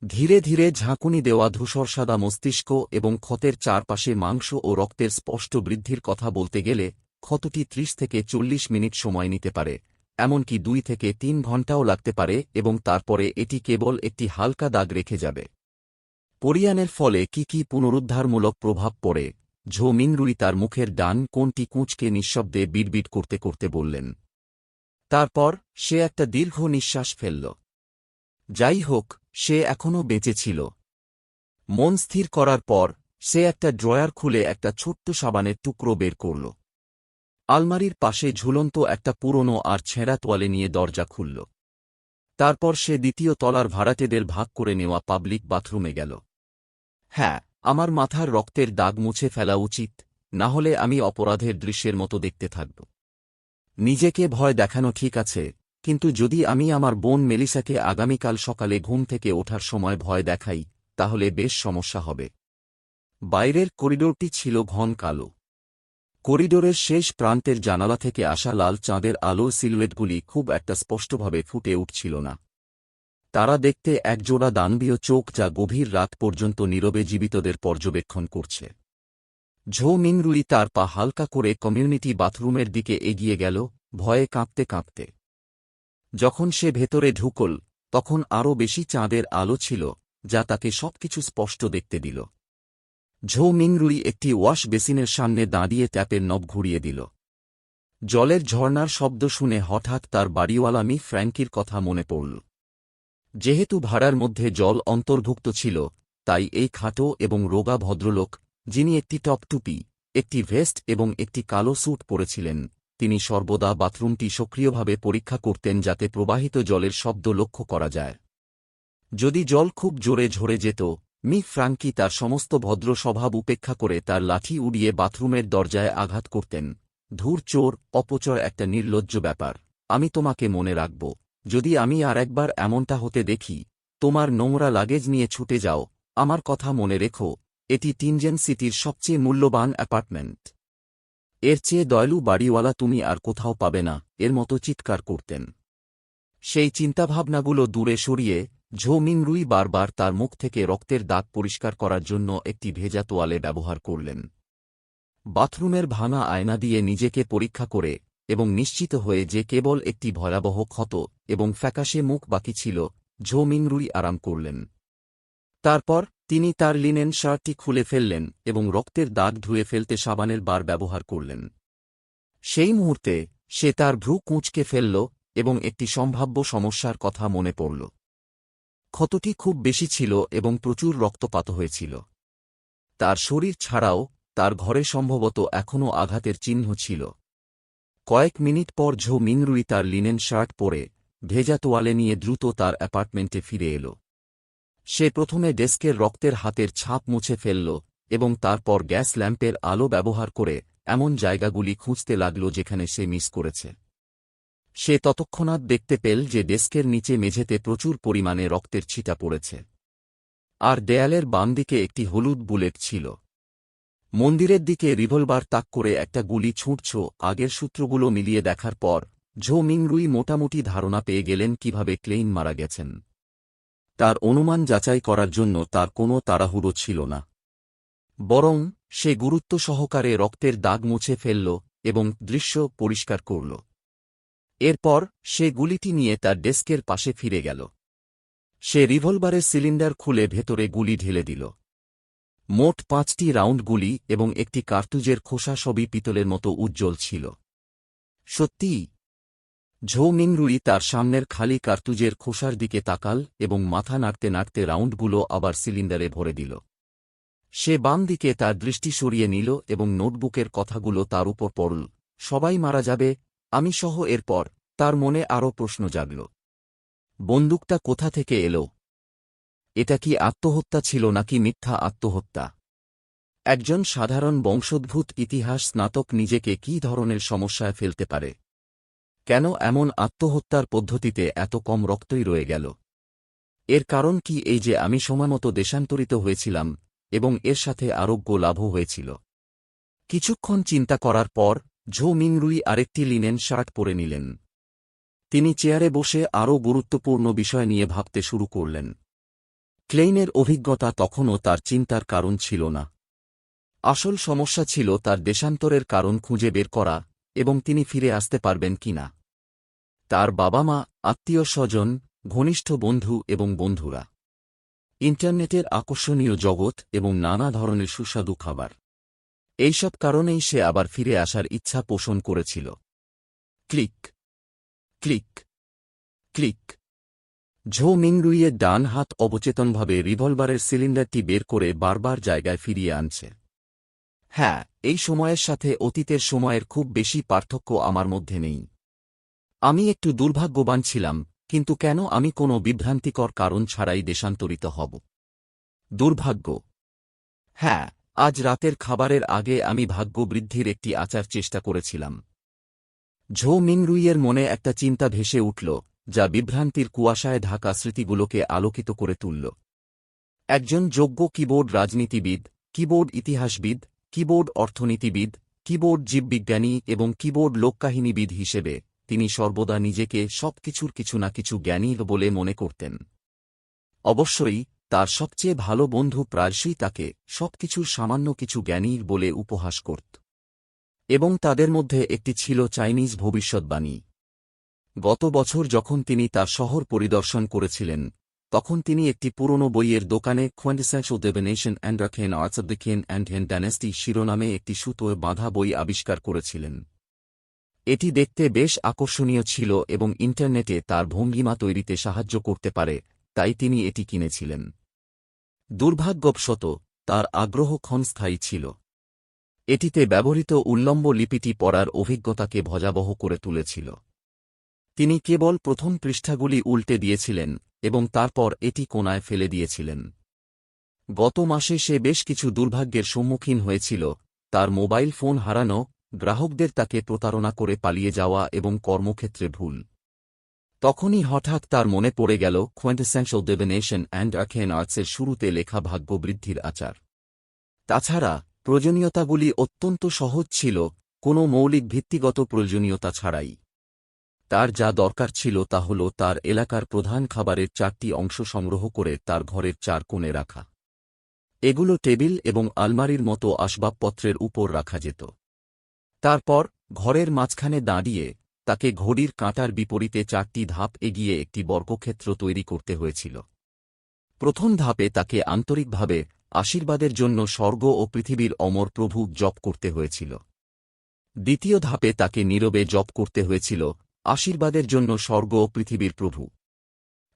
Speaker 1: ধীরে ধীরে ঝাঁকুনি দেওয়া ধূসর সাদা মস্তিষ্ক এবং ক্ষতের চারপাশে মাংস ও রক্তের স্পষ্ট বৃদ্ধির কথা বলতে গেলে ক্ষতটি 30 থেকে 40 মিনিট সময় নিতে পারে, এমনকি 2 থেকে 3 ঘণ্টাও লাগতে পারে এবং তারপরে এটি কেবল একটি হালকা দাগ রেখে যাবে। পরিয়ানের ফলে কি পুনরুদ্ধারমূলক প্রভাব পড়ে, ঝো মিংরুই তার মুখের ডান কোণটি কুঁচকে নিঃশব্দে বিড়বিড় করতে করতে বললেন। তারপর সে একটা দীর্ঘ নিঃশ্বাস ফেলল। যাই হোক, সে এখনও বেঁচে ছিল। মন স্থির করার পর সে একটা ড্রয়ার খুলে একটা ছোট্ট সাবানের টুকরো বের করল। আলমারির পাশে ঝুলন্ত একটা পুরনো আর ছেঁড়া তোয়ালে নিয়ে দরজা খুলল। তারপর সে দ্বিতীয় তলার ভাড়াটেদের ভাগ করে নেওয়া পাবলিক বাথরুমে গেল। হ্যাঁ, আমার মাথার রক্তের দাগ মুছে ফেলা উচিত, না হলে আমি অপরাধের দৃশ্যের মতো দেখতে থাকব। নিজেকে ভয় দেখানো ঠিক আছে, কিন্তু যদি আমি আমার বোন মেলিসাকে আগামীকাল সকালে ঘুম থেকে ওঠার সময় ভয় দেখাই, তাহলে বেশ সমস্যা হবে। বাইরের করিডোরটি ছিল ঘন কালো। করিডোরের শেষ প্রান্তের জানালা থেকে আসা লাল চাঁদের আলোর সিলুয়েটগুলি খুব একটা স্পষ্টভাবে ফুটে উঠছিল না। তারা দেখতে একজোড়া দানবীয় চোখ, যা গভীর রাত পর্যন্ত নীরবে জীবিতদের পর্যবেক্ষণ করছে। ঝো মিংরুই তার পা হালকা করে কমিউনিটি বাথরুমের দিকে এগিয়ে গেল, ভয়ে কাঁপতে কাঁপতে। যখন সে ভেতরে ঢুকল, তখন আরও বেশি চাঁদের আলো ছিল, যা তাকে সবকিছু স্পষ্ট দেখতে দিল। ঝো মিংরুই একটি ওয়াশ বেসিনের সামনে দাঁড়িয়ে ট্যাপের নব ঘুরিয়ে দিল। জলের ঝর্নার শব্দ শুনে হঠাৎ তার বাড়িওয়ালা মি ফ্র্যাঙ্কির কথা মনে পড়ল। যেহেতু ভাড়ার মধ্যে জল অন্তর্ভুক্ত ছিল, তাই এই খাটো এবং রোগা ভদ্রলোক, যিনি একটি টপ টুপি, একটি ভেস্ট এবং একটি কালো স্যুট পরেছিলেন, তিনি সর্বদা বাথরুমটি সক্রিয়ভাবে পরীক্ষা করতেন যাতে প্রবাহিত জলের শব্দ লক্ষ্য করা যায়। যদি জল খুব জোরে ঝরে যেত, ফ্রাঙ্কি তার সমস্ত ভদ্র স্বভাব উপেক্ষা করে তার লাঠি উড়িয়ে বাথরুমের দরজায় আঘাত করতেন। ধুর চোর, অপচয়, একটা নির্লজ্জ ব্যাপার। আমি তোমাকে মনে রাখব। যদি আমি আর একবার এমনটা হতে দেখি, তোমার নোংরা লাগেজ নিয়ে ছুটে যাও। আমার কথা মনে রেখো, এটি টিনজেন সিটির সবচেয়ে মূল্যবান অ্যাপার্টমেন্ট। এর চেয়ে দয়ালু বাড়িওয়ালা তুমি আর কোথাও পাবে না, এর মতো চিৎকার করতেন। সেই চিন্তাভাবনাগুলো দূরে সরিয়ে ঝো মিংরুই বারবার তার মুখ থেকে রক্তের দাগ পরিষ্কার করার জন্য একটি ভেজা তোয়ালে ব্যবহার করলেন। বাথরুমের ভাঙা আয়না দিয়ে নিজেকে পরীক্ষা করে এবং নিশ্চিত হয়ে যে কেবল একটি ভয়াবহ ক্ষত এবং ফ্যাকাশে মুখ বাকি ছিল, ঝো মিংরুই আরাম করলেন। তারপর তিনি তার লিনেন শার্টটি খুলে ফেললেন এবং রক্তের দাগ ধুয়ে ফেলতে সাবানের বার ব্যবহার করলেন। সেই মুহূর্তে সে তার ভ্রু কুঁচকে ফেলল এবং একটি সম্ভাব্য সমস্যার কথা মনে পড়ল। ক্ষতটি খুব বেশি ছিল এবং প্রচুর রক্তপাত হয়েছিল। তার শরীর ছাড়াও তার ঘরে সম্ভবত এখনও আঘাতের চিহ্ন ছিল। কয়েক মিনিট পর ঝো মিংরুই তার লিনেন শার্ট পরে ভেজা তোয়ালে নিয়ে দ্রুত তার অ্যাপার্টমেন্টে ফিরে এল। সে প্রথমে ডেস্কের রক্তের হাতের ছাপ মুছে ফেলল এবং তারপর গ্যাস ল্যাম্পের আলো ব্যবহার করে এমন জায়গাগুলি খুঁজতে লাগল যেখানে সে মিস করেছে। সে তৎক্ষণাৎ দেখতে পেল যে ডেস্কের নিচে মেঝেতে প্রচুর পরিমাণে রক্তের ছিটা পড়েছে, আর দেয়ালের বাম দিকে একটি হলুদ বুলেট ছিল। মন্দিরের দিকে রিভলভার তাক করে একটা গুলি ছুঁড়ছ। আগের সূত্রগুলো মিলিয়ে দেখার পর ঝো মিংরুই মোটামুটি ধারণা পেয়ে গেলেন কিভাবে ক্লেইন মারা গেছেন। তার অনুমান যাচাই করার জন্য তার কোনো তাড়াহুড়ো ছিল না, বরং সে গুরুত্ব সহকারে রক্তের দাগ মুছে ফেলল এবং দৃশ্য পরিষ্কার করল। এরপর সে গুলিটি নিয়ে তার ডেস্কের পাশে ফিরে গেল। সে রিভলভারের সিলিন্ডার খুলে ভেতরে গুলি ঢেলে দিল। মোট 5টি রাউন্ড গুলি এবং একটি কার্তুজের খোসা সবই পিতলের মতো উজ্জ্বল ছিল। সত্যিই। ঝো মিংরুই তার সামনের খালি কার্তুজের খোসার দিকে তাকাল এবং মাথা নাড়তে নাড়তে রাউন্ডগুলো আবার সিলিন্ডারে ভরে দিল। সে বাম দিকে তার দৃষ্টি সরিয়ে নিল এবং নোটবুকের কথাগুলো তার উপর পড়ল। সবাই মারা যাবে, আমি সহ। এরপর তার মনে আরও প্রশ্ন জাগল। বন্দুকটা কোথা থেকে এলো? এটা কি আত্মহত্যা ছিল নাকি মিথ্যা আত্মহত্যা? একজন সাধারণ বংশোদ্ভূত ইতিহাস স্নাতক নিজেকে কী ধরনের সমস্যায় ফেলতে পারে? কেন এমন আত্মহত্যার পদ্ধতিতে এত কম রক্তই রয়ে গেল? এর কারণ কি এই যে আমি সময়মতো দেশান্তরিত হয়েছিলাম এবং এর সাথে আরোগ্য লাভও হয়েছিল? কিছুক্ষণ চিন্তা করার পর ঝো মিংরুই আরেকটি লিনেন শার্ট পরে নিলেন। তিনি চেয়ারে বসে আরও গুরুত্বপূর্ণ বিষয় নিয়ে ভাবতে শুরু করলেন। ক্লেইনের অভিজ্ঞতা তখনও তার চিন্তার কারণ ছিল না। আসল সমস্যা ছিল তার দেশান্তরের কারণ খুঁজে বের করা এবং তিনি ফিরে আসতে পারবেন কিনা। তার বাবা মা, আত্মীয় স্বজন, ঘনিষ্ঠ বন্ধু এবং বন্ধুরা, ইন্টারনেটের আকর্ষণীয় জগৎ এবং নানা ধরনের সুস্বাদু খাবার, এইসব কারণেই সে আবার ফিরে আসার ইচ্ছা পোষণ করেছিল। Click click click. ঝো মিংরুইয়ের ডান হাত অবচেতনভাবে রিভলভারের সিলিন্ডারটি বের করে বারবার জায়গায় ফিরিয়ে আনছে। হ্যাঁ, এই সময়ের সাথে অতীতের সময়ের খুব বেশি পার্থক্য আমার মধ্যে নেই। আমি একটু দুর্ভাগ্যবান ছিলাম, কিন্তু কেন আমি কোনো বিভ্রান্তিকর কারণ ছাড়াই দেশান্তরিত হব? দুর্ভাগ্য? হ্যাঁ, আজ রাতের খাবারের আগে আমি ভাগ্য বৃদ্ধির একটি আচার চেষ্টা করেছিলাম। ঝো মিংরুইয়ের মনে একটা চিন্তা ভেসে উঠল, যা বিভ্রান্তির কুয়াশায় ঢাকা স্মৃতিগুলোকে আলোকিত করে তুলল। একজন যোগ্য কিবোর্ড রাজনীতিবিদ, কিবোর্ড ইতিহাসবিদ, কিবোর্ড অর্থনীতিবিদ, কিবোর্ড জীববিজ্ঞানী এবং কিবোর্ড লোককাহিনীবিদ হিসেবে তিনি সর্বদা নিজেকে সবকিছুর কিছু না কিছু জ্ঞানী বলে মনে করতেন। অবশ্যই তার সবচেয়ে ভালো বন্ধু প্রায়শই তাকে সবকিছুর সামান্য কিছু জ্ঞানী বলে উপহাস করত, এবং তাদের মধ্যে একটি ছিল চাইনিজ ভবিষ্যৎবাণী। গত বছর যখন তিনি তার শহর পরিদর্শন করেছিলেন, তখন তিনি একটি পুরনো বইয়ের দোকানে quintessential divination and arcane arts of the Qin and Han dynasty শিরোনামে একটি সুতোয় বাঁধা বই আবিষ্কার করেছিলেন। এটি দেখতে বেশ আকর্ষণীয় ছিল এবং ইন্টারনেটে তার ভঙ্গিমা তৈরিতে সাহায্য করতে পারে, তাই তিনি এটি কিনেছিলেন। দুর্ভাগ্যবশত তার আগ্রহ ক্ষণস্থায়ী ছিল। এটিতে ব্যবহৃত উল্লম্ব লিপিটি পড়ার অভিজ্ঞতাকে ভয়াবহ করে তুলেছিল। তিনি কেবল প্রথম পৃষ্ঠাগুলি উল্টে দিয়েছিলেন এবং তারপর এটি কোণায় ফেলে দিয়েছিলেন। গত মাসে সে বেশ কিছু দুর্ভাগ্যের সম্মুখীন হয়েছিল, তার মোবাইল ফোন হারানো, গ্রাহকদের তাকে প্রতারণা করে পালিয়ে যাওয়া এবং কর্মক্ষেত্রে ভুল। তখনই হঠাৎ তার মনে পড়ে গেল কোয়েন্টেসেন্সিয়াল ডিভিনেশন অ্যান্ড আর্কেন আর্টসের শুরুতে লেখা ভাগ্য বৃদ্ধির আচার। তাছাড়া প্রয়োজনীয়তাগুলি অত্যন্ত সহজ ছিল, কোনো মৌলিক ভিত্তিগত প্রয়োজনীয়তা ছাড়াই। তার যা দরকার ছিল তা হল তার এলাকার প্রধান খাবারের 4টি অংশ সংগ্রহ করে তার ঘরের 4 কোণে রাখা। এগুলো টেবিল এবং আলমারির মতো আসবাবপত্রের উপর রাখা যেত। তারপর ঘরের মাঝখানে দাঁড়িয়ে তাকে ঘড়ির কাঁটার বিপরীতে 4টি ধাপ এগিয়ে একটি বর্গক্ষেত্র তৈরি করতে হয়েছিল। প্রথম ধাপে তাকে আন্তরিকভাবে আশীর্বাদের জন্য স্বর্গ ও পৃথিবীর অমর প্রভু জপ করতে হয়েছিল। দ্বিতীয় ধাপে তাকে নীরবে জপ করতে হয়েছিল, আশীর্বাদের জন্য স্বর্গ ও পৃথিবীর প্রভু।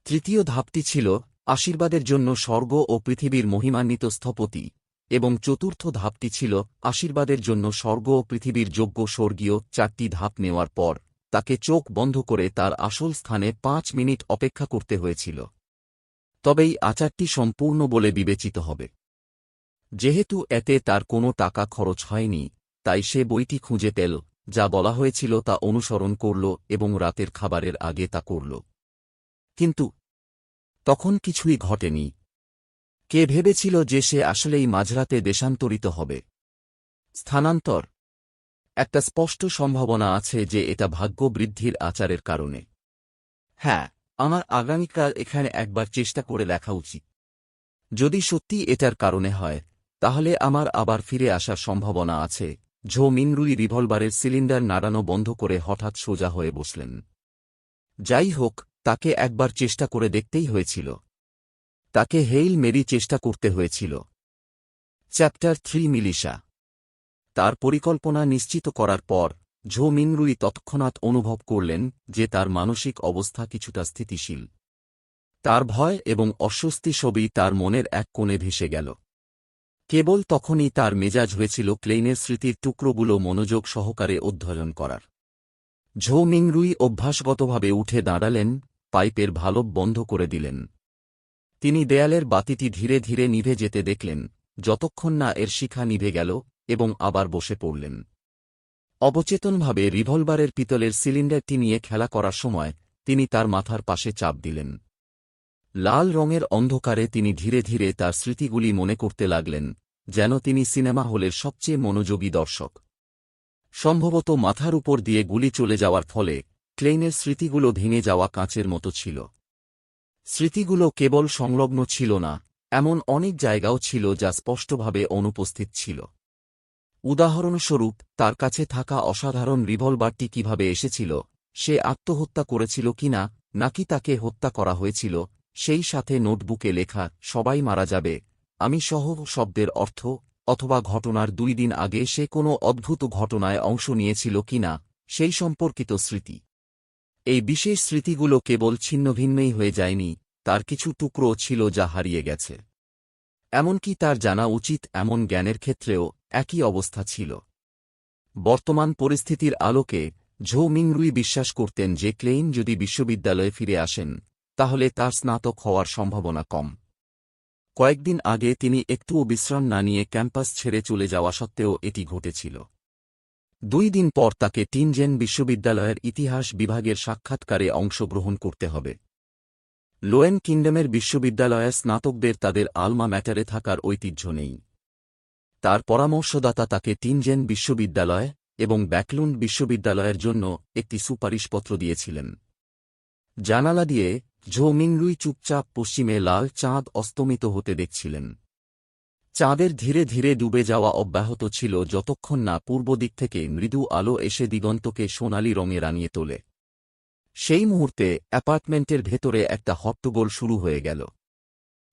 Speaker 1: তৃতীয় ধাপটি ছিল আশীর্বাদের জন্য স্বর্গ ও পৃথিবীর মহিমান্বিত স্থপতি, এবং চতুর্থ ধাপটি ছিল আশীর্বাদের জন্য স্বর্গ ও পৃথিবীর যোগ্য স্বর্গীয়। 4টি ধাপ নেওয়ার পর তাকে চোখ বন্ধ করে তার আসল স্থানে 5 মিনিট অপেক্ষা করতে হয়েছিল। তবেই আচারটি সম্পূর্ণ বলে বিবেচিত হবে। যেহেতু এতে তার কোনো টাকা খরচ হয়নি, তাই সে বইটি খুঁজে পেল, যা বলা হয়েছিল তা অনুসরণ করল এবং রাতের খাবারের আগে তা করল। কিন্তু তখন কিছুই ঘটেনি। কে ভেবেছিল যে সে আসলেই মাঝরাতে দেশান্তরিত হবে? স্থানান্তর। একটা স্পষ্ট সম্ভাবনা আছে যে এটা ভাগ্য বৃদ্ধির আচারের কারণে। হ্যাঁ, আমার আগামীকাল এখানে একবার চেষ্টা করে দেখা উচিত। যদি সত্যি এটার কারণে হয়, তাহলে আমার আবার ফিরে আসার সম্ভাবনা আছে। ঝো মিনরুই রিভলভারের সিলিন্ডার নাড়ানো বন্ধ করে হঠাৎ সোজা হয়ে বসলেন। যাই হোক, তাকে একবার চেষ্টা করে দেখতেই হয়েছিল। তাকে হেইল মেরি চেষ্টা করতে হয়েছিল। চ্যাপ্টার 3 মিলিশা। তার পরিকল্পনা নিশ্চিত করার পর ঝো মিনরুই তৎক্ষণাৎ অনুভব করলেন যে তার মানসিক অবস্থা কিছুটা স্থিতিশীল। তার ভয় এবং অস্বস্তি সবই তার মনের এক কোণে ভেসে গেল। কেবল তখনই তার মেজাজ হয়েছিল ক্লেইনের স্মৃতির টুকরোগুলো মনোযোগ সহকারে অধ্যয়ন করার। ঝো মিনরুই অভ্যাসগতভাবে উঠে দাঁড়ালেন, পাইপের ভালভ বন্ধ করে দিলেন। তিনি দেয়ালের বাতিটি ধীরে ধীরে নিভে যেতে দেখলেন, যতক্ষণ না এর শিখা নিভে গেল, এবং আবার বসে পড়লেন। অবচেতনভাবে রিভলভারের পিতলের সিলিন্ডারটি নিয়ে খেলা করার সময় তিনি তার মাথার পাশে চাপ দিলেন। লাল রঙের অন্ধকারে তিনি ধীরে ধীরে তার স্মৃতিগুলি মনে করতে লাগলেন, যেন তিনি সিনেমা হলের সবচেয়ে মনোযোগী দর্শক। সম্ভবত মাথার উপর দিয়ে গুলি চলে যাওয়ার ফলে ক্লেইনের স্মৃতিগুলো ভেঙে যাওয়া কাঁচের মতো ছিল। স্মৃতিগুলো কেবল সংলগ্ন ছিল না, এমন অনেক জায়গাও ছিল যা স্পষ্টভাবে অনুপস্থিত ছিল। উদাহরণস্বরূপ, তার কাছে থাকা অসাধারণ রিভলভারটি কিভাবে এসেছিল, সে আত্মহত্যা করেছিল কিনা, নাকি তাকে হত্যা করা হয়েছিল, সেই সাথে নোটবুকে লেখা সবাই মারা যাবে আমি সহ শব্দের অর্থ, অথবা ঘটনার 2 দিন আগে সে কোনো অদ্ভুত ঘটনায় অংশ নিয়েছিল কিনা সেই সম্পর্কিত স্মৃতি। এই বিশেষ স্মৃতিগুলো কেবল ছিন্নভিন্নই হয়ে যায়নি, তার কিছু টুকরো ছিল যা হারিয়ে গেছে। এমনকি তার জানা উচিত এমন জ্ঞানের ক্ষেত্রেও একই অবস্থা ছিল। বর্তমান পরিস্থিতির আলোকে ঝো মিনরুই বিশ্বাস করতেন যে ক্লেইন যদি বিশ্ববিদ্যালয়ে ফিরে আসেন, তাহলে তার স্নাতক হওয়ার সম্ভাবনা কম। কয়েকদিন আগে তিনি একটুও বিশ্রাম না নিয়ে ক্যাম্পাস ছেড়ে চলে যাওয়া সত্ত্বেও এটি ঘটেছিল। 2 দিন পর তাকে টিনজেন বিশ্ববিদ্যালয়ের ইতিহাস বিভাগের সাক্ষাৎকারে অংশগ্রহণ করতে হবে। লোয়েন কিংডমের বিশ্ববিদ্যালয়ের স্নাতকদের তাদের আলমা ম্যাটারে থাকার ঐতিহ্য নেই। তার পরামর্শদাতা তাকে টিনজেন বিশ্ববিদ্যালয় এবং ব্যাকলুন্ড বিশ্ববিদ্যালয়ের জন্য একটি সুপারিশপত্র দিয়েছিলেন। জানালা দিয়ে ঝো মিনরুই চুপচাপ পশ্চিমে লাল চাঁদ অস্তমিত হতে দেখছিলেন। চাঁদের ধীরে ধীরে ডুবে যাওয়া অব্যাহত ছিল যতক্ষণ না পূর্ব দিক থেকে মৃদু আলো এসে দিগন্তকে সোনালি রঙে রাঙিয়ে তোলে। সেই মুহূর্তে অ্যাপার্টমেন্টের ভেতরে একটা হট্টগোল শুরু হয়ে গেল।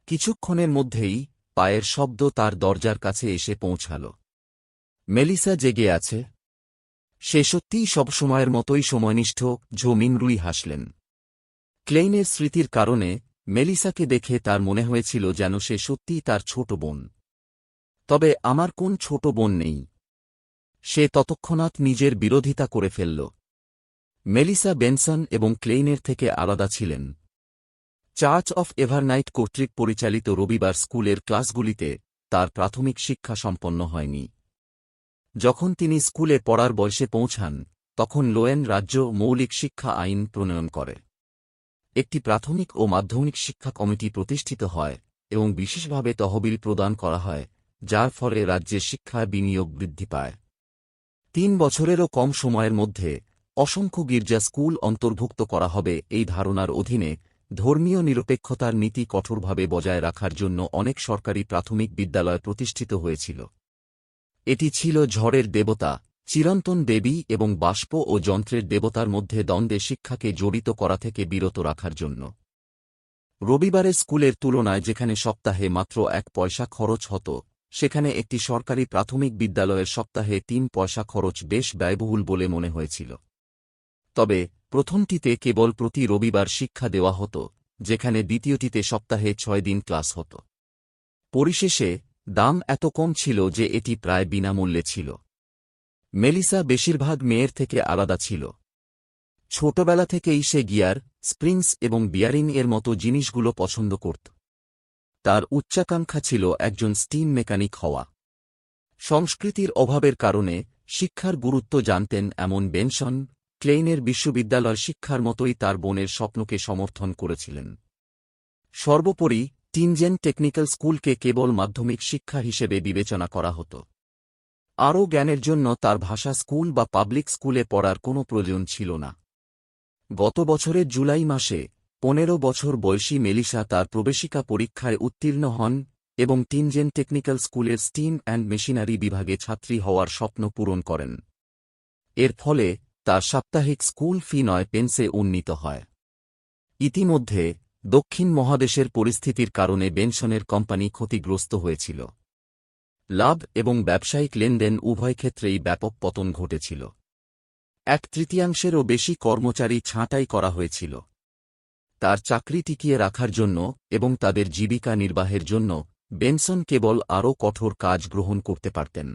Speaker 1: কিছুক্ষণের মধ্যেই পায়ের শব্দ তার দরজার কাছে এসে পৌঁছাল। মেলিসা জেগে আছে? সে সত্যিই সবসময়ের মতোই সময়নিষ্ঠ। ঝো মিনরুই হাসলেন। ক্লেইনের স্মৃতির কারণে মেলিসাকে দেখে তার মনে হয়েছিল যেন সে সত্যিই তার ছোট বোন। তবে আমার কোন ছোট বোন নেই। সে তৎক্ষণাৎ নিজের বিরোধিতা করে ফেলল। মেলিসা বেনসন এবং ক্লেইনের থেকে আলাদা ছিলেন। চার্চ অফ এভারনাইট কর্তৃক পরিচালিত রবিবার স্কুলের ক্লাসগুলিতে তার প্রাথমিক শিক্ষা সম্পন্ন হয়নি। যখন তিনি স্কুলে পড়ার বয়সে পৌঁছান, তখন লোয়েন রাজ্য মৌলিক শিক্ষা আইন প্রণয়ন করে। একটি প্রাথমিক ও মাধ্যমিক শিক্ষা কমিটি প্রতিষ্ঠিত হয় এবং বিশেষভাবে তহবিল প্রদান করা হয়, যার ফলে রাজ্যের শিক্ষায় বিনিয়োগ বৃদ্ধি পায়। 3 বছরেরও কম সময়ের মধ্যে অসংখ্য গির্জা স্কুল অন্তর্ভুক্ত করা হবে এই ধারণার অধীনে ধর্মীয় নিরপেক্ষতার নীতি কঠোরভাবে বজায় রাখার জন্য অনেক সরকারি প্রাথমিক বিদ্যালয় প্রতিষ্ঠিত হয়েছিল। এটি ছিল ঝড়ের দেবতা, চিরন্তন দেবী এবং বাষ্প ও যন্ত্রের দেবতার মধ্যে দ্বন্দ্বে শিক্ষাকে জড়িত করা থেকে বিরত রাখার জন্য। রবিবারের স্কুলের তুলনায় যেখানে সপ্তাহে মাত্র 1 পয়সা খরচ হতো, সেখানে একটি সরকারি প্রাথমিক বিদ্যালয়ের সপ্তাহে 3 পয়সা খরচ বেশ ব্যয়বহুল বলে মনে হয়েছিল। তবে প্রথমটিতে কেবল প্রতি রবিবার শিক্ষা দেওয়া হতো, যেখানে দ্বিতীয়টিতে সপ্তাহে 6 দিন ক্লাস হতো। পরিশেষে দাম এত কম ছিল যে এটি প্রায় বিনামূল্যে ছিল। মেলিসা বেশিরভাগ মেয়ের থেকে আলাদা ছিল। ছোটবেলা থেকেই সে গিয়ার, স্প্রিংস এবং বিয়ারিং এর মতো জিনিসগুলো পছন্দ করত। তার উচ্চাকাঙ্ক্ষা ছিল একজন স্টিম মেকানিক হওয়া। সংস্কৃতির অভাবের কারণে শিক্ষার গুরুত্ব জানতেন এমন বেনসন ক্লেইনের বিশ্ববিদ্যালয় শিক্ষার মতোই তার বোনের স্বপ্নকে সমর্থন করেছিলেন। সর্বোপরি টিনজেন টেকনিক্যাল স্কুলকে কেবল মাধ্যমিক শিক্ষা হিসেবে বিবেচনা করা হতো। আরও জ্ঞানের জন্য তার ভাষা স্কুল বা পাবলিক স্কুলে পড়ার কোনো প্রয়োজন ছিল না। গত বছরের জুলাই মাসে 15 বছর বয়সী মেলিসা তার প্রবেশিকা পরীক্ষায় উত্তীর্ণ হন এবং টিনজেন টেকনিক্যাল স্কুলের স্টিম অ্যান্ড মেশিনারি বিভাগে ছাত্রী হওয়ার স্বপ্ন পূরণ করেন। এর ফলে তার সাপ্তাহিক স্কুল ফি 9 পেন্সে উন্নীত হয়। ইতিমধ্যে দক্ষিণ মহাদেশের পরিস্থিতির কারণে বেনসনের কোম্পানি ক্ষতিগ্রস্ত হয়েছিল। লাভ এবং ব্যবসায়িক লেনদেন উভয় ক্ষেত্রেই ব্যাপক পতন ঘটেছিল। 1/3-এরও বেশি কর্মচারী ছাঁটাই করা হয়েছিল। তার চাকরি টিকিয়ে রাখার জন্য এবং তাদের জীবিকা নির্বাহের জন্য বেনসন কেবল আরও কঠোর কাজ গ্রহণ করতে পারতেন।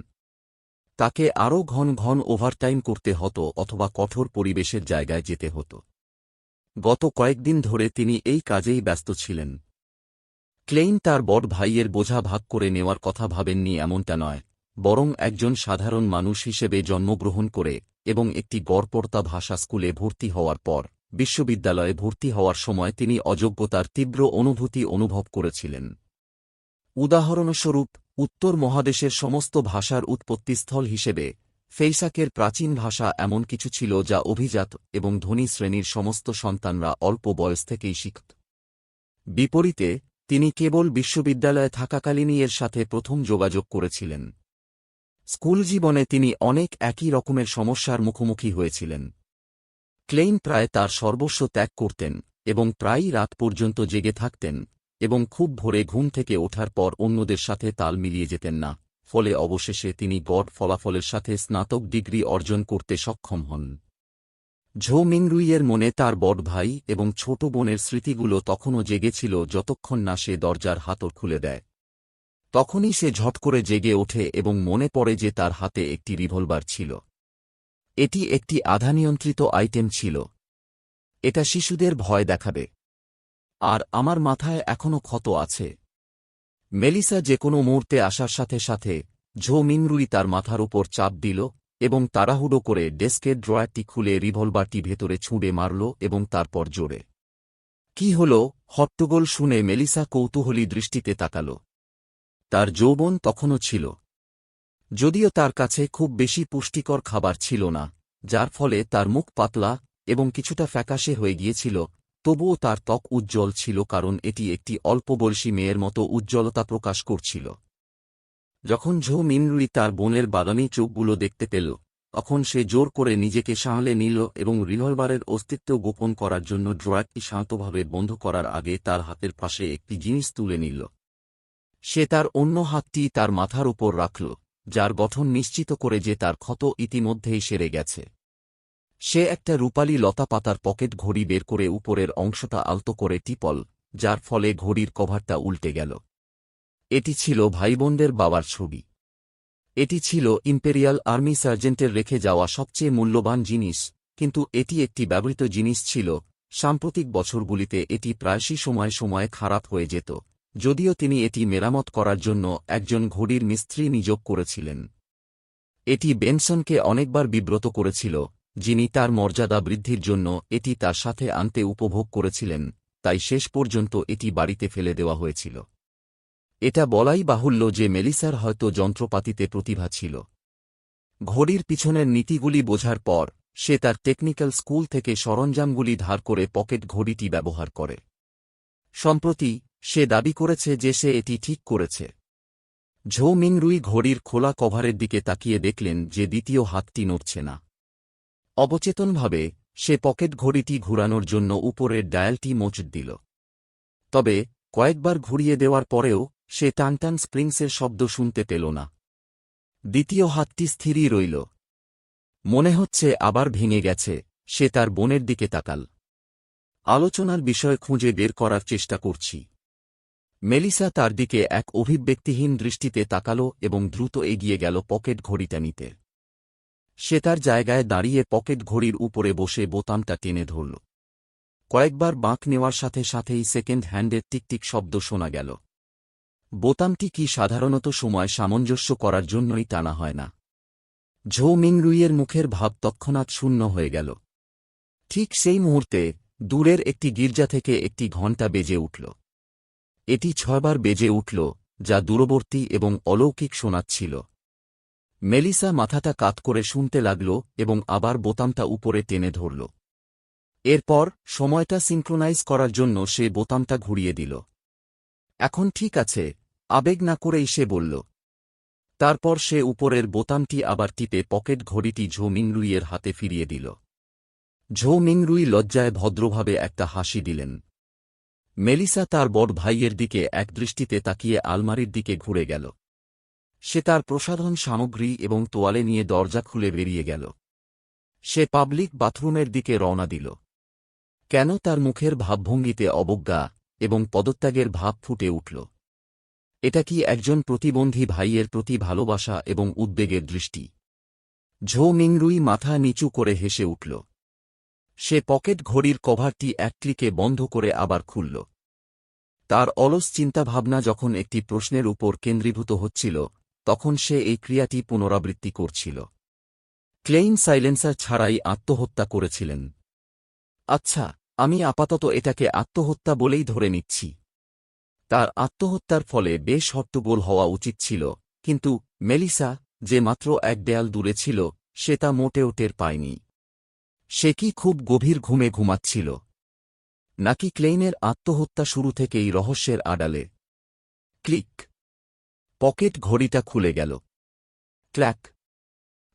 Speaker 1: তাকে আরও ঘন ঘন ওভারটাইম করতে হতো অথবা কঠোর পরিবেশের জায়গায় যেতে হতো। গত কয়েকদিন ধরে তিনি এই কাজেই ব্যস্ত ছিলেন। ক্লেইন তার বড় ভাইয়ের বোঝা ভাগ করে নেওয়ার কথা ভাবেননি এমনটা নয়, বরং একজন সাধারণ মানুষ হিসেবে জন্মগ্রহণ করে এবং একটি গড়পড়তা ভাষা স্কুলে ভর্তি হওয়ার পর বিশ্ববিদ্যালয়ে ভর্তি হওয়ার সময় তিনি অযোগ্যতার তীব্র অনুভূতি অনুভব করেছিলেন। উদাহরণস্বরূপ, উত্তর মহাদেশের সমস্ত ভাষার উৎপত্তিস্থল হিসেবে ফেইসাকের প্রাচীন ভাষা এমন কিছু ছিল যা অভিজাত এবং ধনী শ্রেণীর সমস্ত সন্তানরা অল্প বয়স থেকেই শিখত। বিপরীতে তিনি কেবল বিশ্ববিদ্যালয়ে থাকাকালীনই এর সাথে প্রথম যোগাযোগ করেছিলেন। স্কুল জীবনে তিনি অনেক একই রকমের সমস্যার মুখোমুখি হয়েছিলেন। ক্লেইন প্রায় তার সর্বস্ব ত্যাগ করতেন এবং প্রায়ই রাত পর্যন্ত জেগে থাকতেন এবং খুব ভোরে ঘুম থেকে ওঠার পর অন্যদের সাথে তাল মিলিয়ে যেতেন না, ফলে অবশেষে তিনি গড় ফলাফলের সাথে স্নাতক ডিগ্রি অর্জন করতে সক্ষম হন। ঝো মিংরুইয়ের মনে তার বড় ভাই এবং ছোট বোনের স্মৃতিগুলো তখনও জেগেছিল যতক্ষণ না সে দরজার হাতড় খুলে দেয়। তখনই সে ঝট করে জেগে ওঠে এবং মনে পড়ে যে তার হাতে একটি রিভলভার ছিল। এটি একটি আধানিয়ন্ত্রিত আইটেম ছিল। এটা শিশুদের ভয় দেখাবে। আর আমার মাথায় এখনও ক্ষত আছে। মেলিসা যে কোনো মুহূর্তে আসার সাথে সাথে ঝো মিংরুই তার মাথার উপর চাপ দিল এবং তাড়াহুড়ো করে ডেস্কের ড্রয়ারটি খুলে রিভলভারটি ভেতরে ছুঁড়ে মারল এবং তারপর জোরে কি হল হট্টগোল শুনে মেলিসা কৌতূহলী দৃষ্টিতে তাকাল। তার যৌবন তখনও ছিল, যদিও তার কাছে খুব বেশি পুষ্টিকর খাবার ছিল না, যার ফলে তার মুখ পাতলা এবং কিছুটা ফ্যাকাশে হয়ে গিয়েছিল, তবুও তার ত্বক উজ্জ্বল ছিল কারণ এটি একটি অল্পবয়সী মেয়ের মতো উজ্জ্বলতা প্রকাশ করছিল। যখন ঝো মিনরুই তার বোনের বাদামি চোখগুলো দেখতে পেল, তখন সে জোর করে নিজেকে সামলে নিল এবং রিভলভারের অস্তিত্ব গোপন করার জন্য ড্রয়ারটি শান্তভাবে বন্ধ করার আগে তার হাতের পাশে একটি জিনিস তুলে নিল। সে তার অন্য হাতটি তার মাথার উপর রাখল, যার গঠন নিশ্চিত করে যে তার ক্ষত ইতিমধ্যেই সেরে গেছে। সে একটা রূপালী লতাপাতার পকেট ঘড়ি বের করে উপরের অংশটা আলতো করে টিপল, যার ফলে ঘড়ির কভারটা উল্টে গেল। এটি ছিল ভাইবোনদের বাবার ছবি। এটি ছিল ইম্পেরিয়াল আর্মি সার্জেন্টের রেখে যাওয়া সবচেয়ে মূল্যবান জিনিস, কিন্তু এটি একটি ব্যবহৃত জিনিস ছিল। সাম্প্রতিক বছরগুলিতে এটি প্রায়শই সময়ে সময়ে খারাপ হয়ে যেত, যদিও তিনি এটি মেরামত করার জন্য একজন ঘড়ির মিস্ত্রি নিয়োগ করেছিলেন। এটি বেনসনকে অনেকবার বিব্রত করেছিল, যিনি তার মর্যাদা বৃদ্ধির জন্য এটি তার সাথে আনতে উপভোগ করেছিলেন, তাই শেষ পর্যন্ত এটি বাড়িতে ফেলে দেওয়া হয়েছিল। এটা বলাই বাহুল্য যে মেলিসার হয়তো যন্ত্রপাতিতে প্রতিভা ছিল। ঘড়ির পিছনের নীতিগুলি বোঝার পর সে তার টেকনিক্যাল স্কুল থেকে সরঞ্জামগুলি ধার করে পকেট ঘড়িটি ব্যবহার করে। সম্প্রতি সে দাবি করেছে যে সে এটি ঠিক করেছে। ঝৌ মিংরুই ঘড়ির খোলা কভারের দিকে তাকিয়ে দেখলেন যে দ্বিতীয় হাতটি নড়ছে না। অবচেতনভাবে সে পকেট ঘড়িটি ঘুরানোর জন্য উপরের ডায়ালটি মোচড় দিল। তবে কয়েকবার ঘুরিয়ে দেওয়ার পরেও সে টানটান স্প্রিংসের শব্দ শুনতে পেল না। দ্বিতীয় হাতটি স্থিরই রইল। মনে হচ্ছে আবার ভেঙে গেছে। সে তার বোনের দিকে তাকাল। আলোচনার বিষয় খুঁজে বের করার চেষ্টা করছি। মেলিসা তার দিকে এক অভিব্যক্তিহীন দৃষ্টিতে তাকাল এবং দ্রুত এগিয়ে গেল পকেট ঘড়িটা নিতে। সে তার জায়গায় দাঁড়িয়ে পকেট ঘড়ির উপরে বসে বোতামটা টেনে ধরল। কয়েকবার বাঁক নেওয়ার সাথে সাথেই সেকেন্ড হ্যান্ডের টিকটিক শব্দ শোনা গেল। বোতামটি কি সাধারণত সময় সামঞ্জস্য করার জন্যই টানা হয় না? ঝৌ মিংরুইয়ের মুখের ভাব তৎক্ষণাৎ শূন্য হয়ে গেল। ঠিক সেই মুহূর্তে দূরের একটি গির্জা থেকে একটি ঘণ্টা বেজে উঠল। এটি 6 বার বেজে উঠল, যা দূরবর্তী এবং অলৌকিক শোনাচ্ছিল। মেলিসা মাথাটা কাত করে শুনতে লাগল এবং আবার বোতামটা উপরে টেনে ধরল। এরপর সময়টা সিনক্রোনাইজ করার জন্য সে বোতামটা ঘুরিয়ে দিল। এখন ঠিক আছে, আবেগ না করেই সে বলল। তারপর সে উপরের বোতামটি আবার টিপে পকেট ঘড়িটি ঝৌ মিংরুইয়ের হাতে ফিরিয়ে দিল। ঝৌ মিংরুই লজ্জায় ভদ্রভাবে একটা হাসি দিলেন। মেলিসা তার বড় ভাইয়ের দিকে একদৃষ্টিতে তাকিয়ে আলমারির দিকে ঘুরে গেল। সে তার প্রসাধন সামগ্রী এবং তোয়ালে নিয়ে দরজা খুলে বেরিয়ে গেল। সে পাবলিক বাথরুমের দিকে রওনা দিল। কেন তার মুখের ভাবভঙ্গিতে অবজ্ঞা এবং পদত্যাগের ভাব ফুটে উঠল? এটা কি একজন প্রতিবন্ধী ভাইয়ের প্রতি ভালোবাসা এবং উদ্বেগের দৃষ্টি? ঝৌ মিংরুই মাথা নিচু করে হেসে উঠল। সে পকেট ঘড়ির কভারটি এক ক্লিকে বন্ধ করে আবার খুলল। তার অলস চিন্তাভাবনা যখন একটি প্রশ্নের উপর কেন্দ্রীভূত হচ্ছিল, তখন সে এই ক্রিয়াটি পুনরাবৃত্তি করছিল। ক্লেইন সাইলেন্সার ছাড়াই আত্মহত্যা করেছিলেন। আচ্ছা, আমি আপাতত এটাকে আত্মহত্যা বলেই ধরে নিচ্ছি। তার আত্মহত্যার ফলে বেশ হট্টগোল হওয়া উচিত ছিল, কিন্তু মেলিসা, যে মাত্র এক দেয়াল দূরে ছিল, সে তা মোটেও টের পায়নি। সে কি খুব গভীর ঘুমে ঘুমাচ্ছিল? নাকি ক্লেইনের আত্মহত্যা শুরু থেকেই রহস্যের আড়ালে? ক্লিক। পকেট ঘড়িটা খুলে গেল। ক্ল্যাক।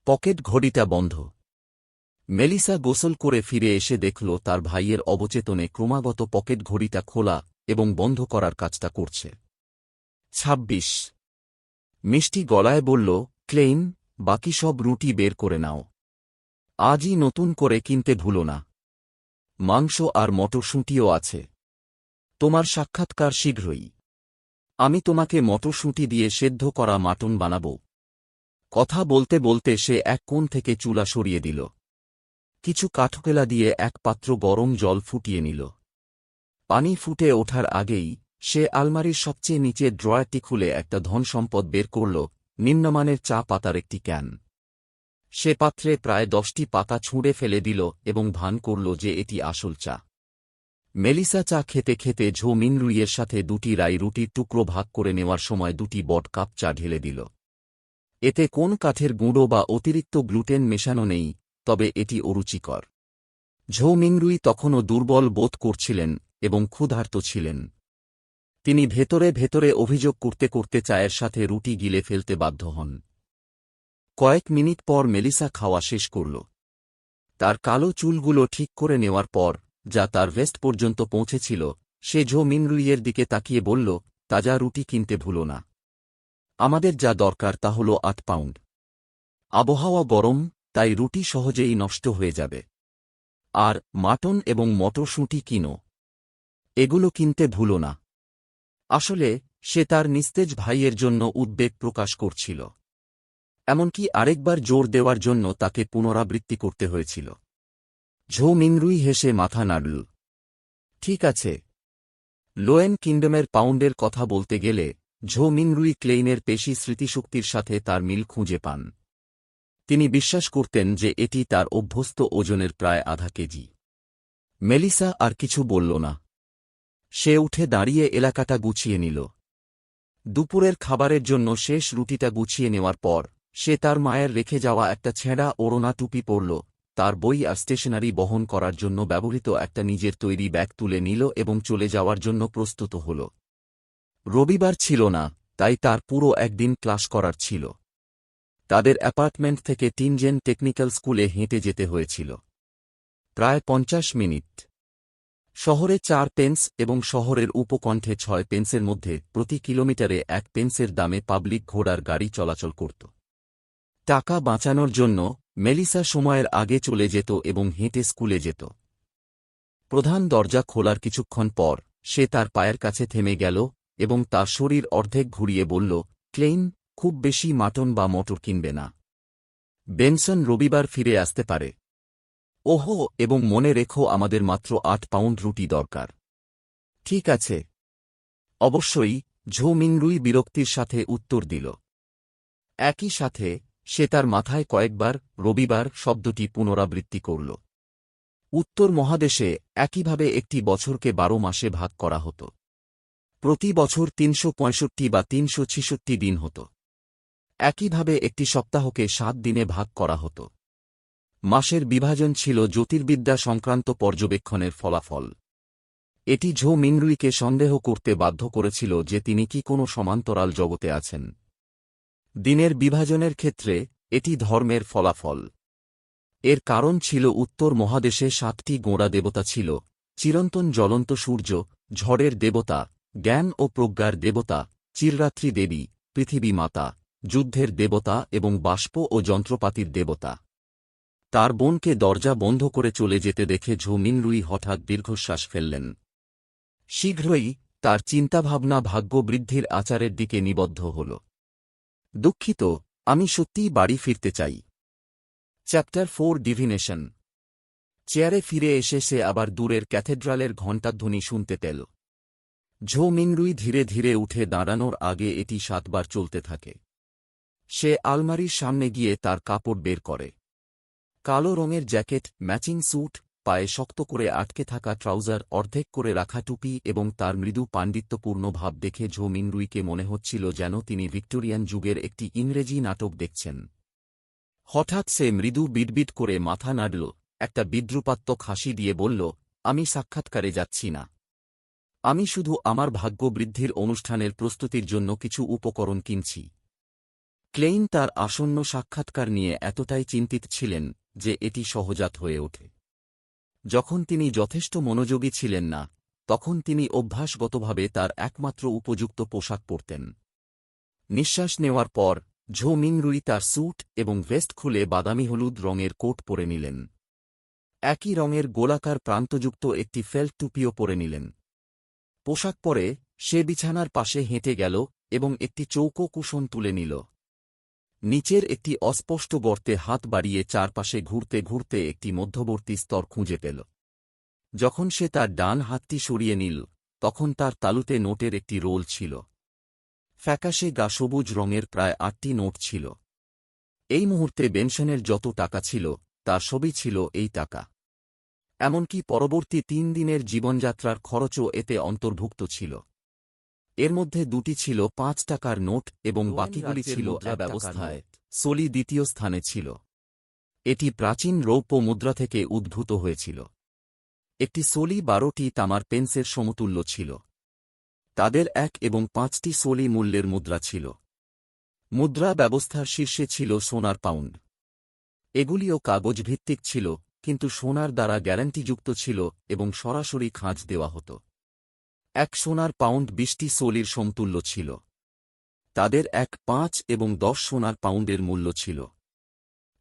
Speaker 1: পকেট ঘড়িটা বন্ধ। মেলিসা গোসল করে ফিরে এসে দেখল তার ভাইয়ের অবচেতনে ক্রমাগত পকেট ঘড়িটা খোলা এবং বন্ধ করার কাজটা করছে। ২৬। মিষ্টি গলায় বলল, ক্লেইন, বাকি সব রুটি বের করে নাও। আজই নতুন করে কিনতে ভুলো না। মাংস আর মটরশুঁটিও আছে। তোমার সাক্ষাৎকার শীঘ্রই। আমি তোমাকে মটরশুঁটি দিয়ে সেদ্ধ করা মাটন বানাব। কথা বলতে বলতে সে এক কোণ থেকে চুলা সরিয়ে দিল। কিছু কাঠকেলা দিয়ে এক পাত্র গরম জল ফুটিয়ে নিল। পানি ফুটে ওঠার আগেই সে আলমারির সবচেয়ে নিচের ড্রয়ারটি খুলে একটা ধনসম্পদ বের করল, নিম্নমানের চা পাতার একটি ক্যান। সে পাত্রে প্রায় 10টি পাতা ছুঁড়ে ফেলে দিল এবং ভান করল যে এটি আসল চা। মেলিসা চা খেতে খেতে ঝৌ মিংরুইয়ের সাথে 2টি রাই রুটির টুকরো ভাগ করে নেওয়ার সময় 2টি বড় কাপ চা ঢেলে দিল। এতে কোন কাঠের গুঁড়ো বা অতিরিক্ত গ্লুটেন মেশানো নেই, তবে এটি অরুচিকর। ঝৌ মিংরুই তখনও দুর্বল বোধ করছিলেন এবং ক্ষুধার্ত ছিলেন। তিনি ভেতরে ভেতরে অভিযোগ করতে করতে চায়ের সাথে রুটি গিলে ফেলতে বাধ্য হন। কয়েক মিনিট পর মেলিসা খাওয়া শেষ করল। তার কালো চুলগুলো ঠিক করে নেওয়ার পর, যা তার ভেস্ট পর্যন্ত পৌঁছেছিল, সে ঝৌ মিংরুইয়ের দিকে তাকিয়ে বলল, তাজা রুটি কিনতে ভুলো না। আমাদের যা দরকার তা হল 8 পাউন্ড। আবহাওয়া গরম, তাই রুটি সহজেই নষ্ট হয়ে যাবে। আর মাটন এবং মটরশুঁটি কিনো। এগুলো কিনতে ভুলো না। আসলে সে তার নিস্তেজ ভাইয়ের জন্য উদ্বেগ প্রকাশ করছিল। এমনকি আরেকবার জোর দেওয়ার জন্য তাকে পুনরাবৃত্তি করতে হয়েছিল। ঝো মিংরুই হেসে মাথা নাড়ল। ঠিক আছে। লোয়েন কিংডমের পাউন্ডের কথা বলতে গেলে ঝো মিংরুই ক্লেইনের পেশি স্মৃতিশক্তির সাথে তার মিল খুঁজে পান। তিনি বিশ্বাস করতেন যে এটি তার অভ্যস্ত ওজনের প্রায় আধা কেজি। মেলিসা আর কিছু বলল না। সে উঠে দাঁড়িয়ে এলাকাটা গুছিয়ে নিল। দুপুরের খাবারের জন্য শেষ রুটিটা গুছিয়ে নেওয়ার পর সে তার মায়ের রেখে যাওয়া একটা ছেঁড়া ওড়না টুপি পরল, তার বই আর স্টেশনারি বহন করার জন্য ব্যবহৃত একটা নিজের তৈরি ব্যাগ তুলে নিল এবং চলে যাওয়ার জন্য প্রস্তুত হল। রবিবার ছিল না, তাই তার পুরো একদিন ক্লাস করার ছিল। তাদের অ্যাপার্টমেন্ট থেকে টিনজেন টেকনিক্যাল স্কুলে হেঁটে যেতে হয়েছিল প্রায় 50 মিনিট। শহরে 4 পেন্স এবং শহরের উপকণ্ঠে 6 পেন্সের মধ্যে প্রতি কিলোমিটারে 1 পেন্সের দামে পাবলিক ঘোড়ার গাড়ি চলাচল করত। টাকা বাঁচানোর জন্য মেলিসা সময়ের আগে চলে যেত এবং হেঁটে স্কুলে যেত। প্রধান দরজা খোলার কিছুক্ষণ পর সে তার পায়ের কাছে থেমে গেল এবং তার শরীর অর্ধেক ঘুরিয়ে বলল, ক্লেইন, খুব বেশি মাটন বা মটর কিনবে না। বেনসন রবিবার ফিরে আসতে পারে। ওহো, এবং মনে রেখো আমাদের মাত্র 8 পাউন্ড রুটি দরকার। ঠিক আছে। অবশ্যই, ঝো মিংরুই বিরক্তির সাথে উত্তর দিল। একই সাথে সে তার মাথায় কয়েকবার রবিবার শব্দটি পুনরাবৃত্তি করল। উত্তর মহাদেশে একইভাবে একটি বছরকে 12 মাসে ভাগ করা হতো। প্রতি বছর 365 বা 366 দিন হতো। একইভাবে একটি সপ্তাহকে 7 দিনে ভাগ করা হতো। মাসের বিভাজন ছিল জ্যোতির্বিদ্যা সংক্রান্ত পর্যবেক্ষণের ফলাফল। এটি ঝো মিংরুইকে সন্দেহ করতে বাধ্য করেছিল যে তিনি কি কোনো সমান্তরাল জগতে আছেন। দিনের বিভাজনের ক্ষেত্রে এটি ধর্মের ফলাফল। এর কারণ ছিল উত্তর মহাদেশে 7টি গোঁড়া দেবতা ছিল: চিরন্তন জ্বলন্ত সূর্য, ঝড়ের দেবতা, জ্ঞান ও প্রজ্ঞার দেবতা, চিররাত্রি দেবী, পৃথিবী মাতা, যুদ্ধের দেবতা এবং বাষ্প ও যন্ত্রপাতির দেবতা। তার বোনকে দরজা বন্ধ করে চলে যেতে দেখে ঝো মিংরুই হঠাৎ দীর্ঘশ্বাস ফেললেন। শীঘ্রই তার চিন্তাভাবনা ভাগ্য বৃদ্ধির আচারের দিকে নিবদ্ধ হল। দুঃখিত, আমি সত্যিই বাড়ি ফিরতে চাই। Chapter 4 divination. চেয়ারে ফিরে এসে সে আবার দূরের ক্যাথেড্রালের ঘণ্টাধ্বনি শুনতে পেল। ঝো মিংরুই ধীরে ধীরে উঠে দাঁড়ানোর আগে এটি 7 বার চলতে থাকে। সে আলমারির সামনে গিয়ে তার কাপড় বের করে। কালো রঙের জ্যাকেট, ম্যাচিং স্যুট, পায়ে শক্ত করে আটকে থাকা ট্রাউজার, অর্ধেক করে রাখা টুপি এবং তার মৃদু পাণ্ডিত্যপূর্ণ ভাব দেখে ঝো মিংরুইকে মনে হচ্ছিল যেন তিনি ভিক্টোরিয়ান যুগের একটি ইংরেজি নাটক দেখছেন। হঠাৎ সে মৃদু বিড়বিড় করে মাথা নাড়ল, একটা বিদ্রুপাত্মক হাসি দিয়ে বলল, আমি সাক্ষাৎকারে যাচ্ছি না। আমি শুধু আমার ভাগ্য বৃদ্ধির অনুষ্ঠানের প্রস্তুতির জন্য কিছু উপকরণ কিনছি। ক্লেইন তার আসন্ন সাক্ষাৎকার নিয়ে এতটাই চিন্তিত ছিলেন যে এটি সহজাত হয়ে ওঠে। যখন তিনি যথেষ্ট মনোযোগী ছিলেন না, তখন তিনি অভ্যাসগতভাবে তার একমাত্র উপযুক্ত পোশাক পরতেন। নিঃশ্বাস নেওয়ার পর ঝো মিংরুই তার স্যুট এবং ভেস্ট খুলে বাদামি হলুদ রঙের কোট পরে নিলেন। একই রঙের গোলাকার প্রান্তযুক্ত একটি ফেল্ট টুপিও পরে নিলেন। পোশাক পরে সে বিছানার পাশে হেঁটে গেল এবং একটি চৌকো কুশন তুলে নিল। নিচের একটি অস্পষ্ট গর্তে হাত বাড়িয়ে চারপাশে ঘুরতে ঘুরতে একটি মধ্যবর্তী স্তর খুঁজে পেল। যখন সে তার ডান হাতটি সরিয়ে নিল, তখন তার তালুতে নোটের একটি রোল ছিল। ফ্যাকাশে গা সবুজ রঙের প্রায় 8টি নোট ছিল। এই মুহূর্তে বেনসনের যত টাকা ছিল তার সবই ছিল এই টাকা। এমনকি পরবর্তী 3 দিনের জীবনযাত্রার খরচও এতে অন্তর্ভুক্ত ছিল। এর মধ্যে 2টি ছিল 5 টাকার নোট এবং বাকিগুলি ছিল ব্যবস্থায়। সোলি দ্বিতীয় স্থানে ছিল। এটি প্রাচীন রৌপ্য মুদ্রা থেকে উদ্ভূত হয়েছিল। একটি সোলি 12টি তামার পেন্সের সমতুল্য ছিল। তাদের 1 এবং 5টি সোলি মূল্যের মুদ্রা ছিল। মুদ্রা ব্যবস্থার শীর্ষে ছিল সোনার পাউন্ড। এগুলিও কাগজভিত্তিক ছিল, কিন্তু সোনার দ্বারা গ্যারান্টিযুক্ত ছিল এবং সরাসরি খাঁজ দেওয়া হতো। 1 সোনার পাউন্ড 20টি সোলির সমতুল্য ছিল। তাদের 1, 5 এবং 10 সোনার পাউন্ডের মূল্য ছিল।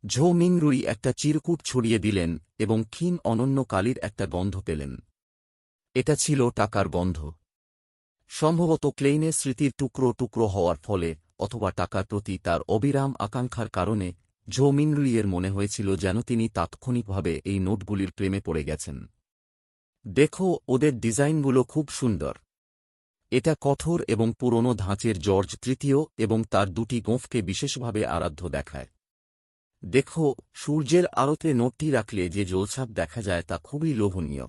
Speaker 1: ঝো মিংরুই একটা চিরকুট ছড়িয়ে দিলেন এবং ক্ষীণ অনন্য কালির একটা গন্ধ পেলেন। এটা ছিল টাকার গন্ধ। সম্ভবত ক্লেইনের স্মৃতির টুকরো টুকরো হওয়ার ফলে অথবা টাকার প্রতি তার অবিরাম আকাঙ্ক্ষার কারণে ঝো মিংরুইয়ের মনে হয়েছিল যেন তিনি তাৎক্ষণিকভাবে এই নোটগুলির প্রেমে পড়ে গেছেন। দেখো, ওদের ডিজাইনগুলো খুব সুন্দর। এটা কঠোর এবং পুরনো ধাঁচের জর্জ তৃতীয় এবং তার দুটি গোঁফকে বিশেষভাবে আরাধ্য দেখায়। দেখো, সূর্যের আলোতে নোটটি রাখলে যে জোলছাপ দেখা যায় তা খুবই লোভনীয়।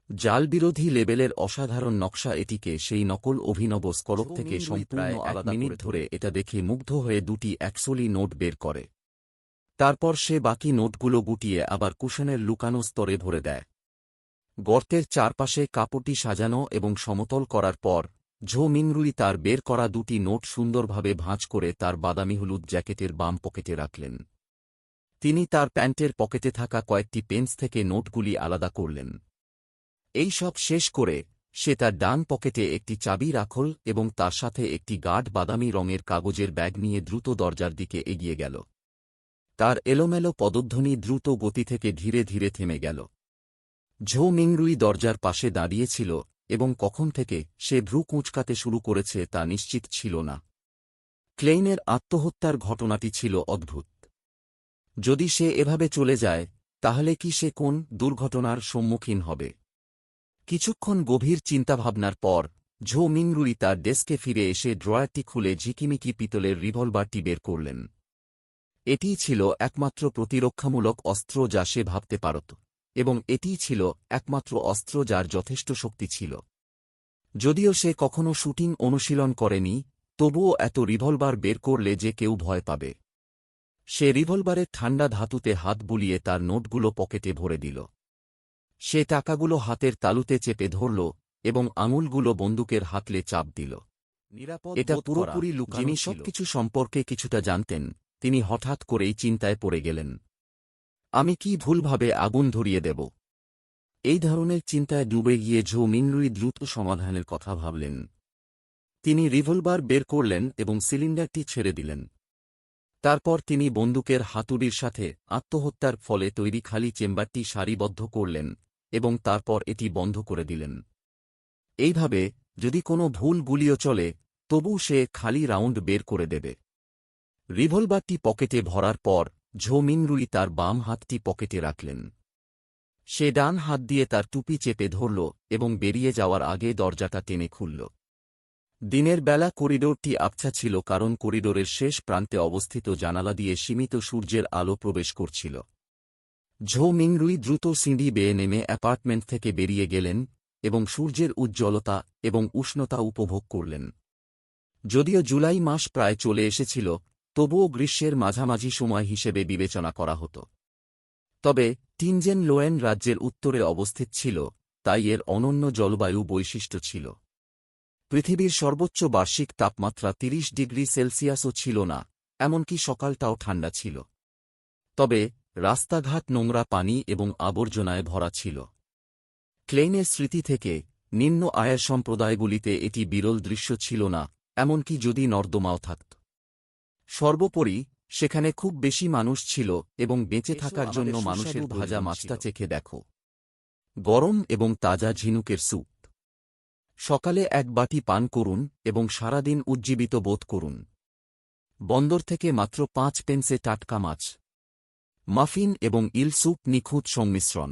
Speaker 1: জালবিরোধী লেবেলের অসাধারণ নকশা এটিকে সেই নকল অভিনব স্কলপ থেকে সম্পূর্ণ আলাদা মিনিট ধরে এটা দেখে মুগ্ধ হয়ে দুটি অ্যাক্সলি নোট বের করে। তারপর সে বাকি নোটগুলো গুটিয়ে আবার কুশনের লুকানো স্তরে ভরে দেয়। গর্তের চারপাশে কাপড়টি সাজানো এবং সমতল করার পর ঝো মিংরুই তার বের করা দুটি নোট সুন্দরভাবে ভাঁজ করে তার বাদামি হলুদ জ্যাকেটের বাম পকেটে রাখলেন। তিনি তার প্যান্টের পকেটে থাকা কয়েকটি পেন্স থেকে নোটগুলি আলাদা করলেন। এই সব শেষ করে সে তার ডান পকেটে একটি চাবি রাখল এবং তার সাথে একটি গাঢ় বাদামি রঙের কাগজের ব্যাগ নিয়ে দ্রুত দরজার দিকে এগিয়ে গেল। তার এলোমেলো পদধ্বনি দ্রুত গতি থেকে ধীরে ধীরে থেমে গেল। ঝো মিংরুই দরজার পাশে দাঁড়িয়েছিল এবং কখন থেকে সে ভ্রু কুঁচকাতে শুরু করেছে তা নিশ্চিত ছিল না। ক্লেইনের আত্মহত্যার ঘটনাটি ছিল অদ্ভুত। যদি সে এভাবে চলে যায় তাহলে কি সে কোন দুর্ঘটনার সম্মুখীন হবে? কিছুক্ষণ গভীর চিন্তাভাবনার পর ঝো মিংরুই তার ডেস্কে ফিরে এসে ড্রয়ারটি খুলে ঝিকিমিকি পিতলের রিভলভারটি বের করলেন। এটিই ছিল একমাত্র প্রতিরক্ষামূলক অস্ত্র যা সে ভাবতে পারত, এবং এটিই ছিল একমাত্র অস্ত্র যার যথেষ্ট শক্তি ছিল। যদিও সে কখনো শুটিং অনুশীলন করেনি, তবুও এত রিভলভার বের করলে যে কেউ ভয় পাবে। সে রিভলভারের ঠান্ডা ধাতুতে হাত বুলিয়ে তার নোটগুলো পকেটে ভরে দিল। সে টাকাগুলো হাতের তালুতে চেপে ধরল এবং আঙুলগুলো বন্দুকের হাতলে চাপ দিল। এটা পুরোপুরি লুকানো। যিনি সবকিছু সম্পর্কে কিছুটা জানতেন তিনি হঠাৎ করেই চিন্তায় পড়ে গেলেন। আমি কি ভুলভাবে আগুন ধরিয়ে দেব? এই ধরনের চিন্তায় ডুবে গিয়ে ঝো মিংরুই দ্রুত সমাধানের কথা ভাবলেন। তিনি রিভলভার বের করলেন এবং সিলিন্ডারটি ছেড়ে দিলেন। তারপর তিনি বন্দুকের হাতুড়ির সাথে আত্মহত্যার ফলে তৈরি খালি চেম্বারটি সারিবদ্ধ করলেন এবং তারপর এটি বন্ধ করে দিলেন। এইভাবে যদি কোনো ভুল গুলিও চলে তবু সে খালি রাউন্ড বের করে দেবে। রিভলভারটি পকেটে ভরার পর ঝো মিংরুই তার বাম হাতটি পকেটে রাখলেন। সে ডান হাত দিয়ে তার টুপি চেপে ধরল এবং বেরিয়ে যাওয়ার আগে দরজাটা টেনে খুলল। দিনের বেলা করিডোরটি আবছা ছিল কারণ করিডোরের শেষ প্রান্তে অবস্থিত জানালা দিয়ে সীমিত সূর্যের আলো প্রবেশ করছিল। ঝো মিংরুই দ্রুত সিঁড়ি বেয়ে নেমে অ্যাপার্টমেন্ট থেকে বেরিয়ে গেলেন এবং সূর্যের উজ্জ্বলতা এবং উষ্ণতা উপভোগ করলেন। যদিও জুলাই মাস প্রায় চলে এসেছিল, তবুও গ্রীষ্মের মাঝামাঝি সময় হিসেবে বিবেচনা করা হতো। তবে টিনজেন লোয়েন রাজ্যের উত্তরে অবস্থিত ছিল, তাই এর অনন্য জলবায়ু বৈশিষ্ট্য ছিল। পৃথিবীর সর্বোচ্চ বার্ষিক তাপমাত্রা ৩০ ডিগ্রি সেলসিয়াসও ছিল না, এমনকি সকালটাও ঠান্ডা ছিল। তবে রাস্তাঘাট নোংরা পানি এবং আবর্জনায় ভরা ছিল। ক্লেইনের স্মৃতি থেকে নিম্ন আয়ের সম্প্রদায়গুলিতে এটি বিরল দৃশ্য ছিল না, এমনকি যদি নর্দমাও থাকত। সর্বোপরি সেখানে খুব বেশি মানুষ ছিল এবং বেঁচে থাকার জন্য মানুষের ভাজা মাছটা চেখে দেখো। গরম এবং তাজা ঝিনুকের স্যুপ। সকালে এক বাটি পান করুন এবং সারাদিন উজ্জীবিত বোধ করুন। বন্দর থেকে মাত্র ৫ পেন্সে টাটকা মাছ, মাফিন এবং ইল স্যুপ নিখুঁত সংমিশ্রণ।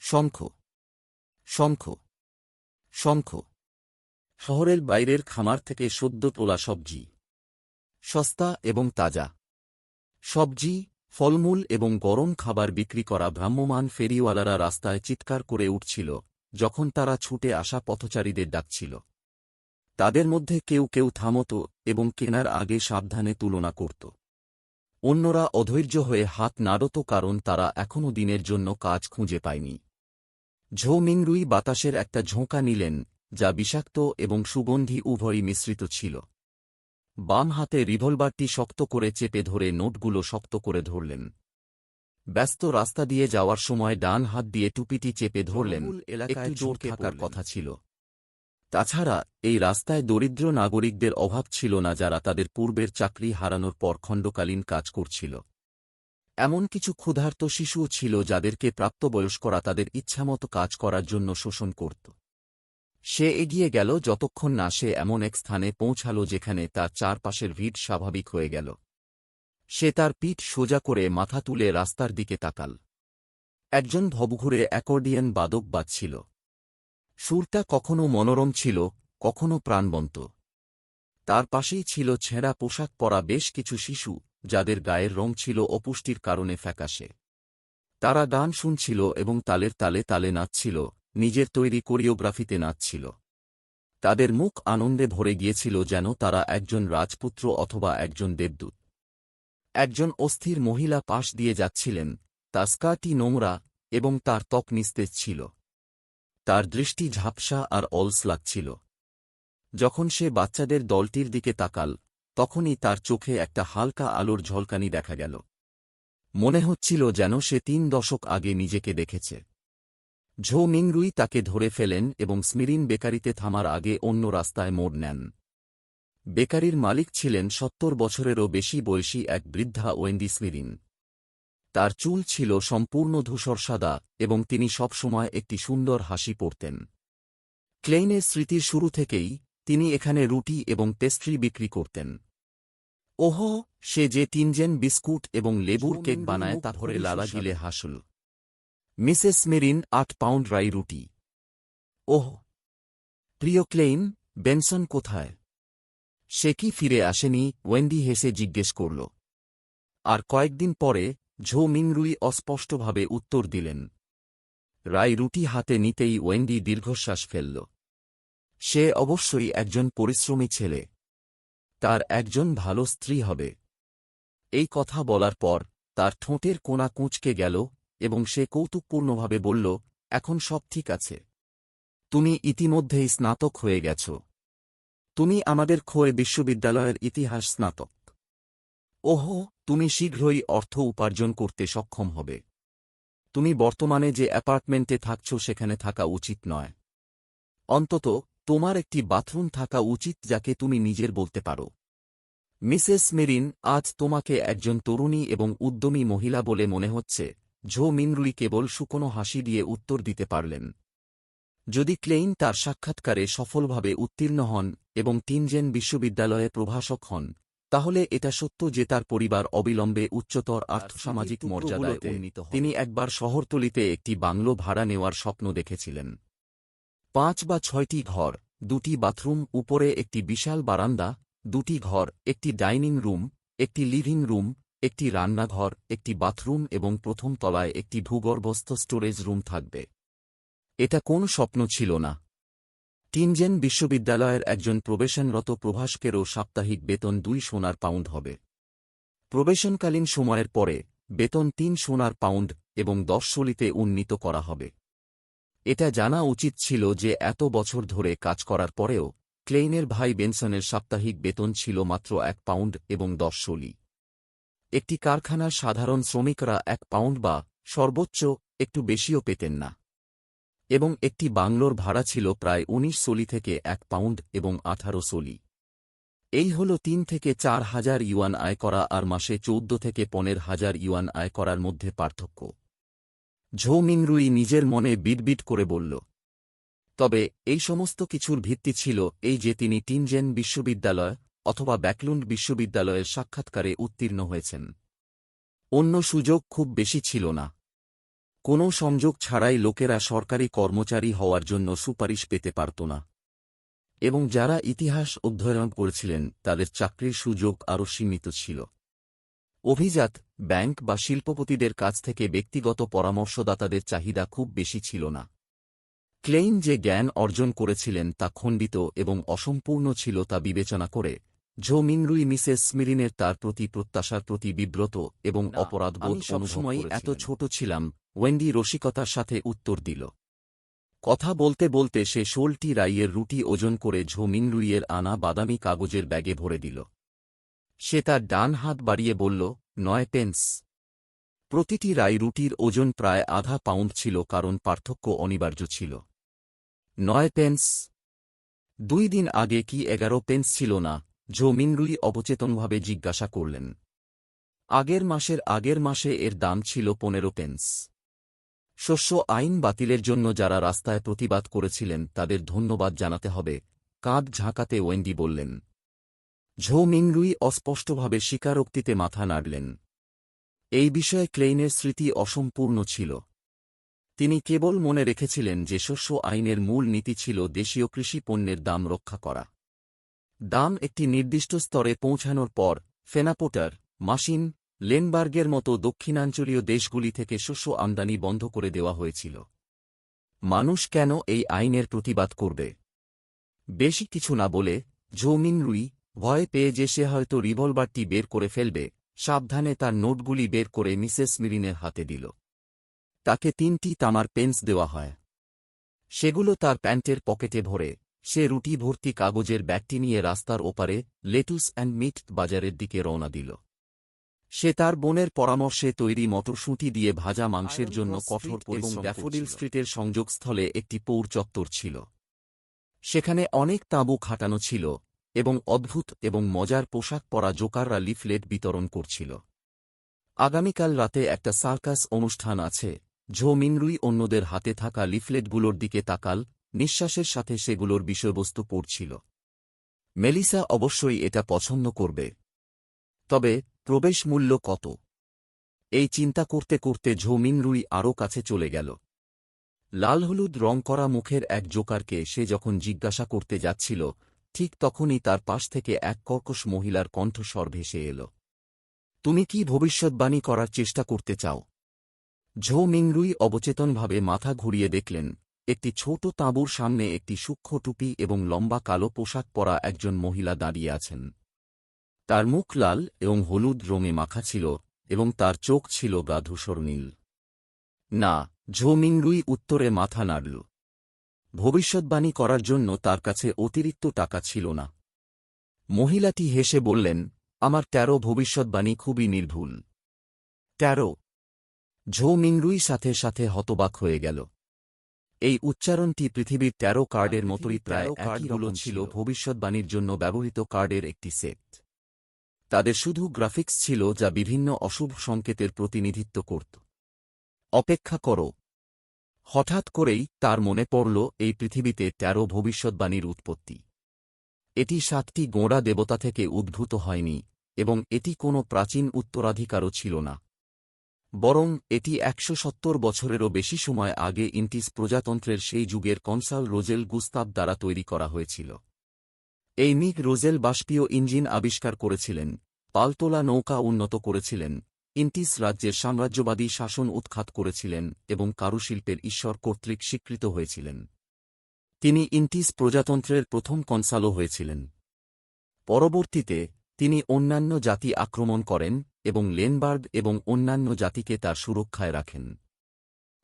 Speaker 1: শঙ্খ, শঙ্খ, শঙ্খ। শহরের বাইরের খামার থেকে সদ্য তোলা সবজি। সস্তা এবং তাজা সবজি, ফলমূল এবং গরম খাবার বিক্রি করা ভ্রাম্যমাণ ফেরিওয়ালারা রাস্তায় চিৎকার করে উঠছিল যখন তারা ছুটে আসা পথচারীদের ডাকছিল। তাদের মধ্যে কেউ কেউ থামত এবং কেনার আগে সাবধানে তুলনা করত। অন্যরা অধৈর্য হয়ে হাত নাড়ত কারণ তারা এখনও দিনের জন্য কাজ খুঁজে পায়নি। ঝো মিংরুই বাতাসের একটা ঝোঁকা নিলেন যা বিষাক্ত এবং সুগন্ধি উভয়ই মিশ্রিত ছিল। বাম হাতে রিভলভারটি শক্ত করে চেপে ধরে নোটগুলো শক্ত করে ধরলেন। ব্যস্ত রাস্তা দিয়ে যাওয়ার সময় ডান হাত দিয়ে টুপিটি চেপে ধরলেন। একটু জোর থাকার কথা ছিল। তাছাড়া এই রাস্তায় দরিদ্র নাগরিকদের অভাব ছিল না যারা তাদের পূর্বের চাকরি হারানোর পর খণ্ডকালীন কাজ করছিল। এমন কিছু ক্ষুধার্ত শিশুও ছিল যাদেরকে প্রাপ্তবয়স্করা তাদের ইচ্ছামতো কাজ করার জন্য শোষণ করত। সে এগিয়ে গেল যতক্ষণ না সে এমন এক স্থানে পৌঁছাল যেখানে তার চারপাশের ভিড় স্বাভাবিক হয়ে গেল। সে তার পিঠ সোজা করে মাথা তুলে রাস্তার দিকে তাকাল। একজন ভবঘুরে অ্যাকর্ডিয়ন বাদক বাজছিল। সুরটা কখনো মনোরম ছিল, কখনো প্রাণবন্ত। তার পাশেই ছিল ছেঁড়া পোশাক পরা বেশ কিছু শিশু, যাদের গায়ের রং ছিল অপুষ্টির কারণে ফ্যাকাশে। তারা গান শুনছিল এবং তালের তালে তালে নাচছিল, নিজের তৈরি কোরিওগ্রাফিতে নাচছিল। তাদের মুখ আনন্দে ভরে গিয়েছিল, যেন তারা একজন রাজপুত্র অথবা একজন দেবদূত। একজন অস্থির মহিলা পাশ দিয়ে যাচ্ছিলেন, তার স্কার্টটি নোংরা এবং তার ত্বক নিস্তেজ ছিল। তার দৃষ্টি ঝাপসা আর অলস লাগছিল। যখন সে বাচ্চাদের দলটির দিকে তাকাল, তখনই তার চোখে একটা হালকা আলোর ঝলকানি দেখা গেল। মনে হচ্ছিল যেন সে ৩ দশক আগে নিজেকে দেখেছে। ঝো মিংরুই তাকে ধরে ফেলেন এবং স্মিরিন বেকারিতে থামার আগে অন্য রাস্তায় মোড় নেন। বেকারির মালিক ছিলেন ৭০ বছরেরও বেশি বয়সী এক বৃদ্ধা ওয়েন্ডি স্মিরিন। তার চুল ছিল সম্পূর্ণ ধূসর সাদা এবং তিনি সবসময় একটি সুন্দর হাসি পরতেন। ক্লেইনের স্মৃতির শুরু থেকেই তিনি এখানে রুটি এবং পেস্ট্রি বিক্রি করতেন। ওহো, সে যে টিনজেন বিস্কুট এবং লেবুর কেক বানায় তা ভরে লালা গিলে হাসল। মিসেস মেরিন ৮ পাউন্ড রাই রুটি। ওহ, প্রিয় ক্লেইন, বেনসন কোথায়? সে কি ফিরে আসেনি? ওয়েন্ডি হেসে জিজ্ঞেস করল। আর কয়েকদিন পরে ঝো মিংরুই অস্পষ্টভাবে উত্তর দিলেন। রাই রুটি হাতে নিতেই ওয়েন্ডি দীর্ঘশ্বাস ফেলল। সে অবশ্যই একজন পরিশ্রমী ছেলে। তার একজন ভালো স্ত্রী হবে। এই কথা বলার পর তার ঠোঁটের কোণা কুঁচকে গেল এবং সে কৌতুকপূর্ণভাবে বলল, এখন সব ঠিক আছে। তুমি ইতিমধ্যেই স্নাতক হয়ে গেছ। তুমি আমাদের খোয়ে বিশ্ববিদ্যালয়ের ইতিহাস স্নাতক। ওহো, তুমি শীঘ্রই অর্থ উপার্জন করতে সক্ষম হবে। তুমি বর্তমানে যে অ্যাপার্টমেন্টে থাকছ সেখানে থাকা উচিত নয়। অন্তত তোমার একটি বাথরুম থাকা উচিত যাকে তুমি নিজের বলতে পারো। মিসেস মেরিন, আজ তোমাকে একজন তরুণী এবং উদ্যমী মহিলা বলে মনে হচ্ছে। ঝো মিনরুই কেবল শুকনো হাসি দিয়ে উত্তর দিতে পারলেন। যদি ক্লেইন তার সাক্ষাৎকারে সফলভাবে উত্তীর্ণ হন এবং টিনজেন বিশ্ববিদ্যালয়ে প্রভাষক হন, তাহলে এটা সত্য যে তার পরিবার অবিলম্বে উচ্চতর আর্থসামাজিক মর্যাদায় উন্নীত হবে। তিনি একবার শহরতলিতে একটি বাংলো ভাড়া নেওয়ার স্বপ্ন দেখেছিলেন। ৫ বা ৬টি ঘর, ২টি বাথরুম, উপরে একটি বিশাল বারান্দা, ২টি ঘর, একটি ডাইনিং রুম, একটি লিভিং রুম, একটি রান্নাঘর, একটি বাথরুম এবং প্রথম তলায় একটি ভূগর্ভস্থ স্টোরেজ রুম থাকবে। এটা কোন স্বপ্ন ছিল না। টিনজেন বিশ্ববিদ্যালয়ের একজন প্রবেশনরত প্রভাষকেরও সাপ্তাহিক বেতন ২ সোনার পাউন্ড হবে। প্রবেশনকালীন সময়ের পরে বেতন ৩ সোনার পাউন্ড এবং ১০ সলিতে উন্নীত করা হবে। এটা জানা উচিত ছিল যে এত বছর ধরে কাজ করার পরেও ক্লেইনের ভাই বেনসনের সাপ্তাহিক বেতন ছিল মাত্র ১ পাউন্ড এবং ১০ সলি। একটি কারখানার সাধারণ শ্রমিকরা ১ পাউন্ড বা সর্বোচ্চ একটু বেশিও পেতেন না। এবং একটি বাংলোর ভাড়া ছিল প্রায় ১৯ সলি থেকে ১ পাউন্ড এবং ১৮ সলি। এই হল ৩ থেকে ৪ হাজার ইউয়ান আয় করা আর মাসে ১৪ থেকে ১৫,০০০ ইউয়ান আয় করার মধ্যে পার্থক্য। ঝো মিংরুই নিজের মনে বিড়বিড় করে বলল। তবে এই সমস্ত কিছুর ভিত্তি ছিল এই যে তিনি টিনজেন বিশ্ববিদ্যালয় অথবা ব্যাকলুন্ড বিশ্ববিদ্যালয়ের সাক্ষাৎকারে উত্তীর্ণ হয়েছেন। অন্য সুযোগ খুব বেশি ছিল না। কোনো সংযোগ ছাড়াই লোকেরা সরকারি কর্মচারী হওয়ার জন্য সুপারিশ পেতে পারত না। এবং যারা ইতিহাস অধ্যয়ন করেছিলেন তাদের চাকরির সুযোগ আরও সীমিত ছিল। অভিজাত, ব্যাংক বা শিল্পপতিদের কাছ থেকে ব্যক্তিগত পরামর্শদাতাদের চাহিদা খুব বেশি ছিল না। ক্লেইন যে জ্ঞান অর্জন করেছিলেন তা খণ্ডিত এবং অসম্পূর্ণ ছিল তা বিবেচনা করে ঝো মিংরুই মিসেস স্মিরিনের তার প্রতি প্রত্যাশার প্রতি বিব্রত এবং অপরাধবোধ সবসময়ই এত ছোট ছিলাম। ওয়েন্ডি রসিকতার সাথে উত্তর দিল। কথা বলতে বলতে সে ১৬টি রাইয়ের রুটি ওজন করে ঝো মিংরুইয়ের আনা বাদামি কাগজের ব্যাগে ভরে দিল। সে তার ডান হাত বাড়িয়ে বলল, ৯ পেন্স। প্রতিটি রাই রুটির ওজন প্রায় আধা পাউন্ড ছিল কারণ পার্থক্য অনিবার্য ছিল। ৯ পেন্স। ২ দিন আগে কি ১১ পেন্স ছিল না? ঝো মিংরুই অবচেতনভাবে জিজ্ঞাসা করলেন। আগের মাসে এর দাম ছিল 15 পেন্স। শস্য আইন বাতিলের জন্য যারা রাস্তায় প্রতিবাদ করেছিলেন তাদের ধন্যবাদ জানাতে হবে, কাঁধ ঝাঁকাতে ওয়েন্ডি বললেন। ঝো মিংরুই অস্পষ্টভাবে স্বীকারোক্তিতে মাথা নাড়লেন। এই বিষয়ে ক্লেইনের স্মৃতি অসম্পূর্ণ ছিল। তিনি কেবল মনে রেখেছিলেন যে শস্য আইনের মূল নীতি ছিল দেশীয় কৃষি পণ্যের দাম রক্ষা করা। দাম একটি নির্দিষ্ট স্তরে পৌঁছানোর পর ফেনাপোটার, মাশিন, লেনবার্গের মতো দক্ষিণাঞ্চলীয় দেশগুলি থেকে শস্য আমদানি বন্ধ করে দেওয়া হয়েছিল। মানুষ কেন এই আইনের প্রতিবাদ করবে? বেশি কিছু না বলে ঝো মিংরুই ভয় পেয়ে যে সে হয়তো রিভলভারটি বের করে ফেলবে, সাবধানে তার নোটগুলি বের করে মিসেস মিরিনের হাতে দিল। তাকে 3টি তামার পেন্স দেওয়া হয়। সেগুলো তার প্যান্টের পকেটে ভরে সে রুটি ভর্তি কাগজের ব্যাগটি নিয়ে রাস্তার ওপারে লেটুস অ্যান্ড মিট বাজারের দিকে রওনা দিল। সে তার বোনের পরামর্শে তৈরি মটরশুঁটি দিয়ে ভাজা মাংসের জন্য কঠোর এবং ড্যাফোডিল স্ট্রিটের সংযোগস্থলে একটি পৌর চত্বর ছিল। সেখানে অনেক তাঁবু খাটানো ছিল এবং অদ্ভুত এবং মজার পোশাক পরা জোকাররা লিফলেট বিতরণ করছিল। আগামীকাল রাতে একটা সার্কাস অনুষ্ঠান আছে। ঝো মিংরুই অন্যদের হাতে থাকা লিফলেটগুলোর দিকে তাকাল, নিঃশ্বাসের সাথে সেগুলোর বিষয়বস্তু পড়ছিল। মেলিসা অবশ্যই এটা পছন্দ করবে। তবে প্রবেশ মূল্য কত? এই চিন্তা করতে করতে ঝো মিংরুই আরও কাছে চলে গেল। লাল হলুদ রং করা মুখের এক জোকারকে সে যখন জিজ্ঞাসা করতে যাচ্ছিল, ঠিক তখনই তার পাশ থেকে এক কর্কশ মহিলার কণ্ঠস্বর ভেসে এল। তুমি কি ভবিষ্যৎবাণী করার চেষ্টা করতে চাও? ঝো মিংরুই অবচেতনভাবে মাথা ঘুরিয়ে দেখলেন, একটি ছোট তাঁবুর সামনে একটি সূক্ষ্ম টুপি এবং লম্বা কালো পোশাক পরা একজন মহিলা দাঁড়িয়ে আছেন। তার মুখ লাল এবং হলুদ রঙে মাখা ছিল এবং তার চোখ ছিল গাধূসর নীল। না, ঝো মিংরুই উত্তরে মাথা নাড়ল। ভবিষ্যৎবাণী করার জন্য তার কাছে অতিরিক্ত টাকা ছিল না। মহিলাটি হেসে বললেন, আমার 13 ভবিষ্যৎবাণী খুবই নির্ভুল। 13? ঝো মিংরুই সাথে সাথে হতবাক হয়ে গেল। এই উচ্চারণটি পৃথিবীর 13 কার্ডের মতোই প্রায় একইগুলো ছিল ভবিষ্যৎবাণীর জন্য ব্যবহৃত কার্ডের একটি সেট। তাদের শুধু গ্রাফিক্স ছিল যা বিভিন্ন অশুভ সংকেতের প্রতিনিধিত্ব করত। অপেক্ষা করো। হঠাৎ করেই তার মনে পড়ল এই পৃথিবীতে 13 ভবিষ্যৎবাণীর উৎপত্তি। এটি 7টি গোঁড়া দেবতা থেকে উদ্ভূত হয়নি এবং এটি কোনো প্রাচীন উত্তরাধিকারও ছিল না। বরং এটি 170 বছরেরও বেশি সময় আগে ইন্টিস প্রজাতন্ত্রের সেই যুগের কনসাল রোজেল গুস্তাভ দ্বারা তৈরি করা হয়েছিল। এই মিগ রোজেল বাষ্পীয় ইঞ্জিন আবিষ্কার করেছিলেন, পালতোলা নৌকা উন্নত করেছিলেন, ইন্টিস রাজ্যের সাম্রাজ্যবাদী শাসন উৎখাত করেছিলেন এবং কারুশিল্পের ঈশ্বর কর্তৃক স্বীকৃত হয়েছিলেন। তিনি ইন্টিস প্রজাতন্ত্রের প্রথম কনসালও হয়েছিলেন। পরবর্তীতে তিনি অন্যান্য জাতি আক্রমণ করেন এবং লেনবার্গ এবং অন্যান্য জাতিকে তার সুরক্ষায় রাখেন।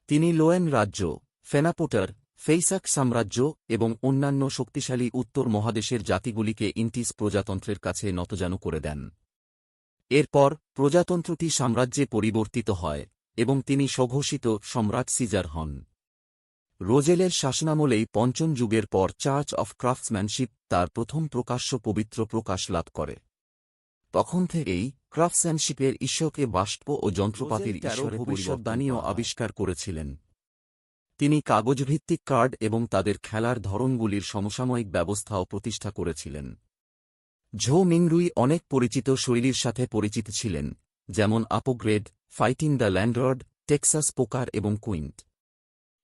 Speaker 1: তিনি লোয়েন রাজ্য, ফেনাপোটার, ফেইসাক সাম্রাজ্য এবং অন্যান্য শক্তিশালী উত্তর মহাদেশের জাতিগুলিকে ইন্টিস প্রজাতন্ত্রের কাছে নতজানু করে দেন। এরপর প্রজাতন্ত্রটি সাম্রাজ্যে পরিবর্তিত হয় এবং তিনি স্বঘোষিত সম্রাট সিজার হন। রোজেলের শাসনামলেই পঞ্চম যুগের পর চার্চ অফ ক্রাফটসম্যানশিপ তার প্রথম প্রকাশ্য পবিত্র প্রকাশ লাভ করে। তখন থেকেই ক্রাফটসম্যানশিপের ঈশ্বরকে বাষ্প ও যন্ত্রপাতির ঈশ্বরে ভবিষ্যৎবাণীও আবিষ্কার করেছিলেন। তিনি কাগজভিত্তিক কার্ড এবং তাদের খেলার ধরনগুলির সমসাময়িক ব্যবস্থাও প্রতিষ্ঠা করেছিলেন। ঝো মিংরুই অনেক পরিচিত শৈলীর সাথে পরিচিত ছিলেন, যেমন আপোগ্রেড, ফাইটিং দ্য ল্যান্ডলর্ড, টেক্সাস পোকার এবং কুইন্ট।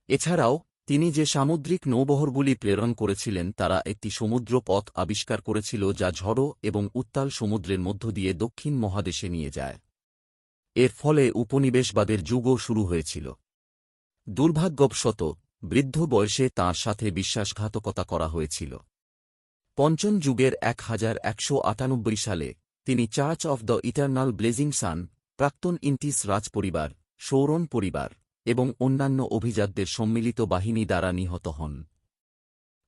Speaker 1: এছাড়াও তিনি যে সামুদ্রিক নৌবহরগুলি প্রেরণ করেছিলেন তারা একটি সমুদ্র পথ আবিষ্কার করেছিল যা ঝড়ো এবং উত্তাল সমুদ্রের মধ্য দিয়ে দক্ষিণ মহাদেশে নিয়ে যায়। এর ফলে উপনিবেশবাদের যুগও শুরু হয়েছিল। দুর্ভাগ্যবশত বৃদ্ধ বয়সে তাঁর সাথে বিশ্বাসঘাতকতা করা হয়েছিল। পঞ্চম যুগের 1198 সালে তিনি Church of the Eternal Blazing Sun, প্রাক্তন ইন্টিস রাজপরিবার, সৌরন পরিবার এবং অন্যান্য অভিজাতদের সম্মিলিত বাহিনী দ্বারা নিহত হন।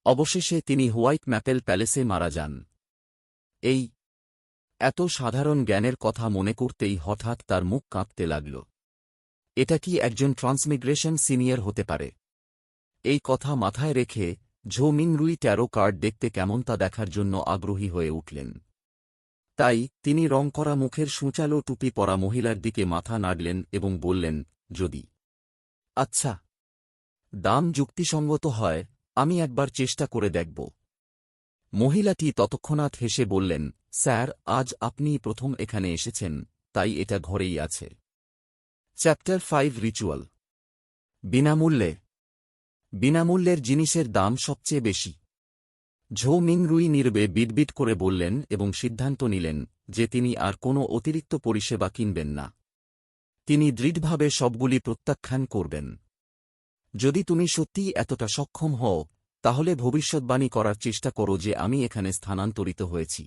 Speaker 1: অবশেষে তিনি হোয়াইট ম্যাপেল প্যালেসে মারা যান। এত সাধারণ জ্ঞানের কথা মনে করতেই হঠাৎ তার মুখ কাঁপতে লাগল। এটা কি একজন ট্রান্সমিগ্রেশন সিনিয়র হতে পারে? এই কথা মাথায় রেখে ঝো মিংরুই 13 কার্ড দেখতে কেমন তা দেখার জন্য আগ্রহী হয়ে উঠলেন। তাই তিনি রং করা মুখের সূচালো টুপি পরা মহিলার দিকে মাথা নাড়লেন এবং বললেন, যদি আচ্ছা দাম যুক্তিসঙ্গত হয় আমি একবার চেষ্টা করে দেখব। মহিলাটি তৎক্ষণাৎ হেসে বললেন, স্যার, আজ আপনি প্রথম এখানে এসেছেন, তাই এটা ঘরেই আছে। Chapter 5 ritual. বিনামূল্যে। বিনামূল্যের জিনিসের দাম সবচেয়ে বেশি। ঝৌ মিংরুই নীরবে বিড়বিড় করে বললেন এবং সিদ্ধান্ত নিলেন যে তিনি আর কোনো অতিরিক্ত পরিষেবা কিনবেন না। তিনি দৃঢ়ভাবে সবগুলি প্রত্যাখ্যান করবেন। যদি তুমি সত্যিই এতটা সক্ষম হও তাহলে ভবিষ্যদ্বাণী করার চেষ্টা করো যে আমি এখানে স্থানান্তরিত হয়েছি।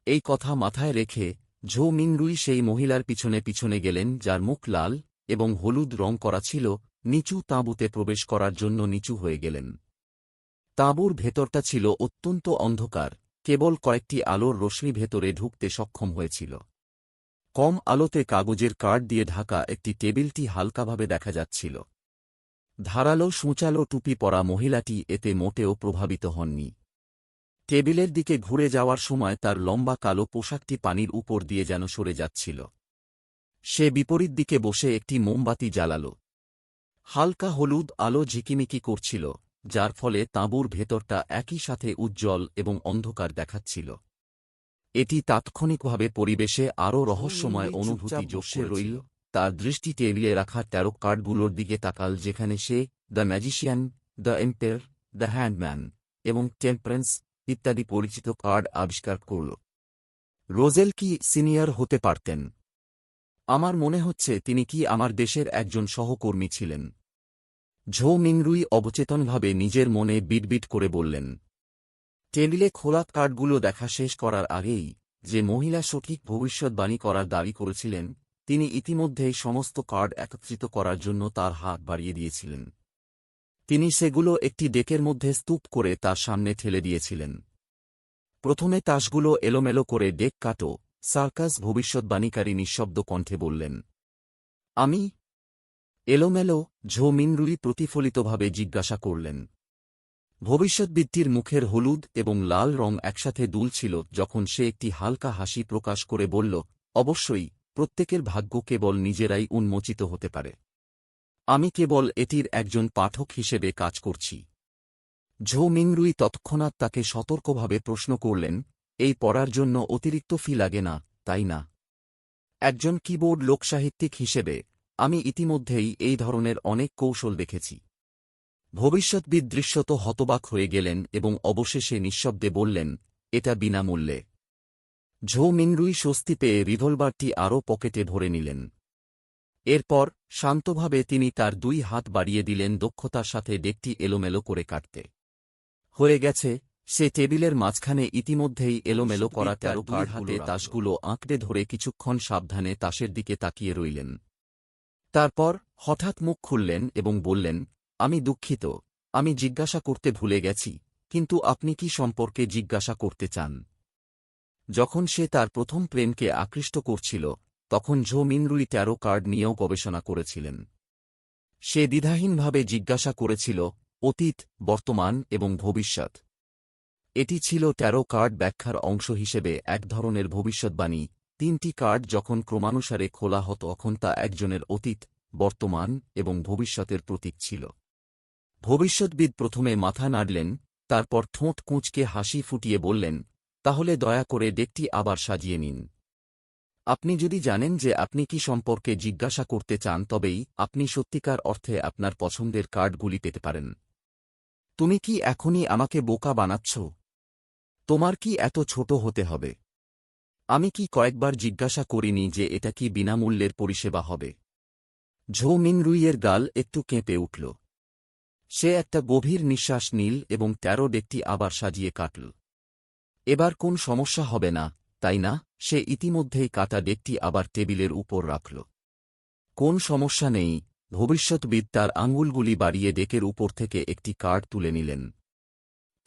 Speaker 1: এই কথা মাথায় রেখে ঝৌ মিংরুই সেই মহিলার পিছনে পিছনে গেলেন যার মুখ লাল এবং হলুদ রং করা ছিল। নিচু তাঁবুতে প্রবেশ করার জন্য নিচু হয়ে গেলেন। তাঁবুর ভেতরটা ছিল অত্যন্ত অন্ধকার, কেবল কয়েকটি আলোর রশ্মি ভেতরে ঢুকতে সক্ষম হয়েছিল। কম আলোতে কাগজের কার্ড দিয়ে ঢাকা একটি টেবিলটি হালকাভাবে দেখা যাচ্ছিল। ধারালো সূচালো টুপি পরা মহিলাটি এতে মোটেও প্রভাবিত হননি। টেবিলের দিকে ঘুরে যাওয়ার সময় তার লম্বা কালো পোশাকটি পানির উপর দিয়ে যেন সরে যাচ্ছিল। সে বিপরীত দিকে বসে একটি মোমবাতি জ্বালাল। হালকা হলুদ আলো ঝিকিমিকি করছিল, যার ফলে তাঁবুর ভেতরটা একই সাথে উজ্জ্বল এবং অন্ধকার দেখাচ্ছিল। এটি তাৎক্ষণিকভাবে পরিবেশে আরও রহস্যময় অনুভূতি যোগ রইল। তার দৃষ্টি টেবিলে রাখা 13 কার্ডগুলোর দিকে তাকাল, যেখানে সে the magician, the empire, the hanged man এবং টেম্পারেন্স ইত্যাদি পরিচিত কার্ড আবিষ্কার করল। রোজেল কি সিনিয়র হতে পারতেন? আমার মনে হচ্ছে তিনি কি আমার দেশের একজন সহকর্মী ছিলেন। ঝৌ মিংরুই অবচেতনভাবে নিজের মনে বিড়বিড় করে বললেন। টেবিলে খোলা কার্ডগুলো দেখা শেষ করার আগেই যে মহিলা সঠিক ভবিষ্যদ্বাণী করার দাবি করেছিলেন তিনি ইতিমধ্যেই সমস্ত কার্ড একত্রিত করার জন্য তার হাত বাড়িয়ে দিয়েছিলেন। তিনি সেগুলো একটি ডেকের মধ্যে স্তূপ করে তার সামনে ঠেলে দিয়েছিলেন। প্রথমে তাসগুলো এলোমেলো করে ডেক কাটো, সার্কাস ভবিষ্যদ্বাণীকারী নিঃশব্দ কণ্ঠে বললেন। আমি? এলোমেলো? ঝৌ মিংরুই প্রতিফলিতভাবে জিজ্ঞাসা করলেন। ভবিষ্যদ্বিদটির মুখের হলুদ এবং লাল রং একসাথে দুলছিল যখন সে একটি হালকা হাসি প্রকাশ করে বলল, অবশ্যই, প্রত্যেকের ভাগ্য কেবল নিজেরাই উন্মোচিত হতে পারে। আমি কেবল এটির একজন পাঠক হিসেবে কাজ করছি। ঝৌ মিংরুই তৎক্ষণাৎ তাকে সতর্কভাবে প্রশ্ন করলেন, এই পড়ার জন্য অতিরিক্ত ফি লাগে না, তাই না? একজন কিবোর্ড লোকসাহিত্যিক হিসেবে আমি ইতিমধ্যেই এই ধরনের অনেক কৌশল দেখেছি। ভবিষ্যদ্বিদ দৃশ্যত হতবাক হয়ে গেলেন এবং অবশেষে নিঃশব্দে বললেন, এটা বিনামূল্যে। ঝৌ মিংরুই স্বস্তি পেয়ে রিভলভারটি আরও পকেটে ভরে নিলেন। এরপর শান্তভাবে তিনি তার 2 হাত বাড়িয়ে দিলেন, দক্ষতার সাথে ডেকটি এলোমেলো করে কাটতে। হয়ে গেছে। সে টেবিলের মাঝখানে ইতিমধ্যেই এলোমেলো করা 13 কার্ড হাতে তাসগুলো আঁকড়ে ধরে কিছুক্ষণ সাবধানে তাসের দিকে তাকিয়ে রইলেন। তারপর হঠাৎ মুখ খুললেন এবং বললেন, আমি দুঃখিত, আমি জিজ্ঞাসা করতে ভুলে গেছি, কিন্তু আপনি কি সম্পর্কে জিজ্ঞাসা করতে চান? যখন সে তার প্রথম প্রেমকে আকৃষ্ট করছিল তখন ঝৌ মিংরুই 13 কার্ড নিয়েও গবেষণা করেছিলেন। সে দ্বিধাহীনভাবে জিজ্ঞাসা করেছিল, অতীত, বর্তমান এবং ভবিষ্যৎ। এটি ছিল 13 কার্ড ব্যাখ্যার অংশ হিসেবে এক ধরনের ভবিষ্যদ্বাণী। 3টি কার্ড যখন ক্রমানুসারে খোলা হতো তখন তা একজনের অতীত, বর্তমান এবং ভবিষ্যতের প্রতীক ছিল। ভবিষ্যদ্বিদ প্রথমে মাথা নাড়লেন, তারপর ঠোঁট কুঁচকে হাসি ফুটিয়ে বললেন, তাহলে দয়া করে ডেকটি আবার সাজিয়ে নিন। আপনি যদি জানেন যে আপনি কি সম্পর্কে জিজ্ঞাসা করতে চান তবেই আপনি সত্যিকার অর্থে আপনার পছন্দের কার্ডগুলি পেতে পারেন। তুমি কি এখনই আমাকে বোকা বানাচ্ছ? তোমার কি এত ছোট হতে হবে? আমি কি কয়েকবার জিজ্ঞাসা করিনি যে এটা কি বিনামূল্যের পরিষেবা হবে? ঝৌ মিংরুইয়ের গাল একটু কেঁপে উঠল। সে একটা গভীর নিঃশ্বাস নিল এবং 13 ডেকটি আবার সাজিয়ে কাটল। এবার কোন সমস্যা হবে না, তাই না? সে ইতিমধ্যেই কাটা ডেকটি আবার টেবিলের উপর রাখল। কোন সমস্যা নেই। ভবিষ্যৎবিদ তার আঙুলগুলি বাড়িয়ে ডেকের উপর থেকে একটি কার্ড তুলে নিলেন।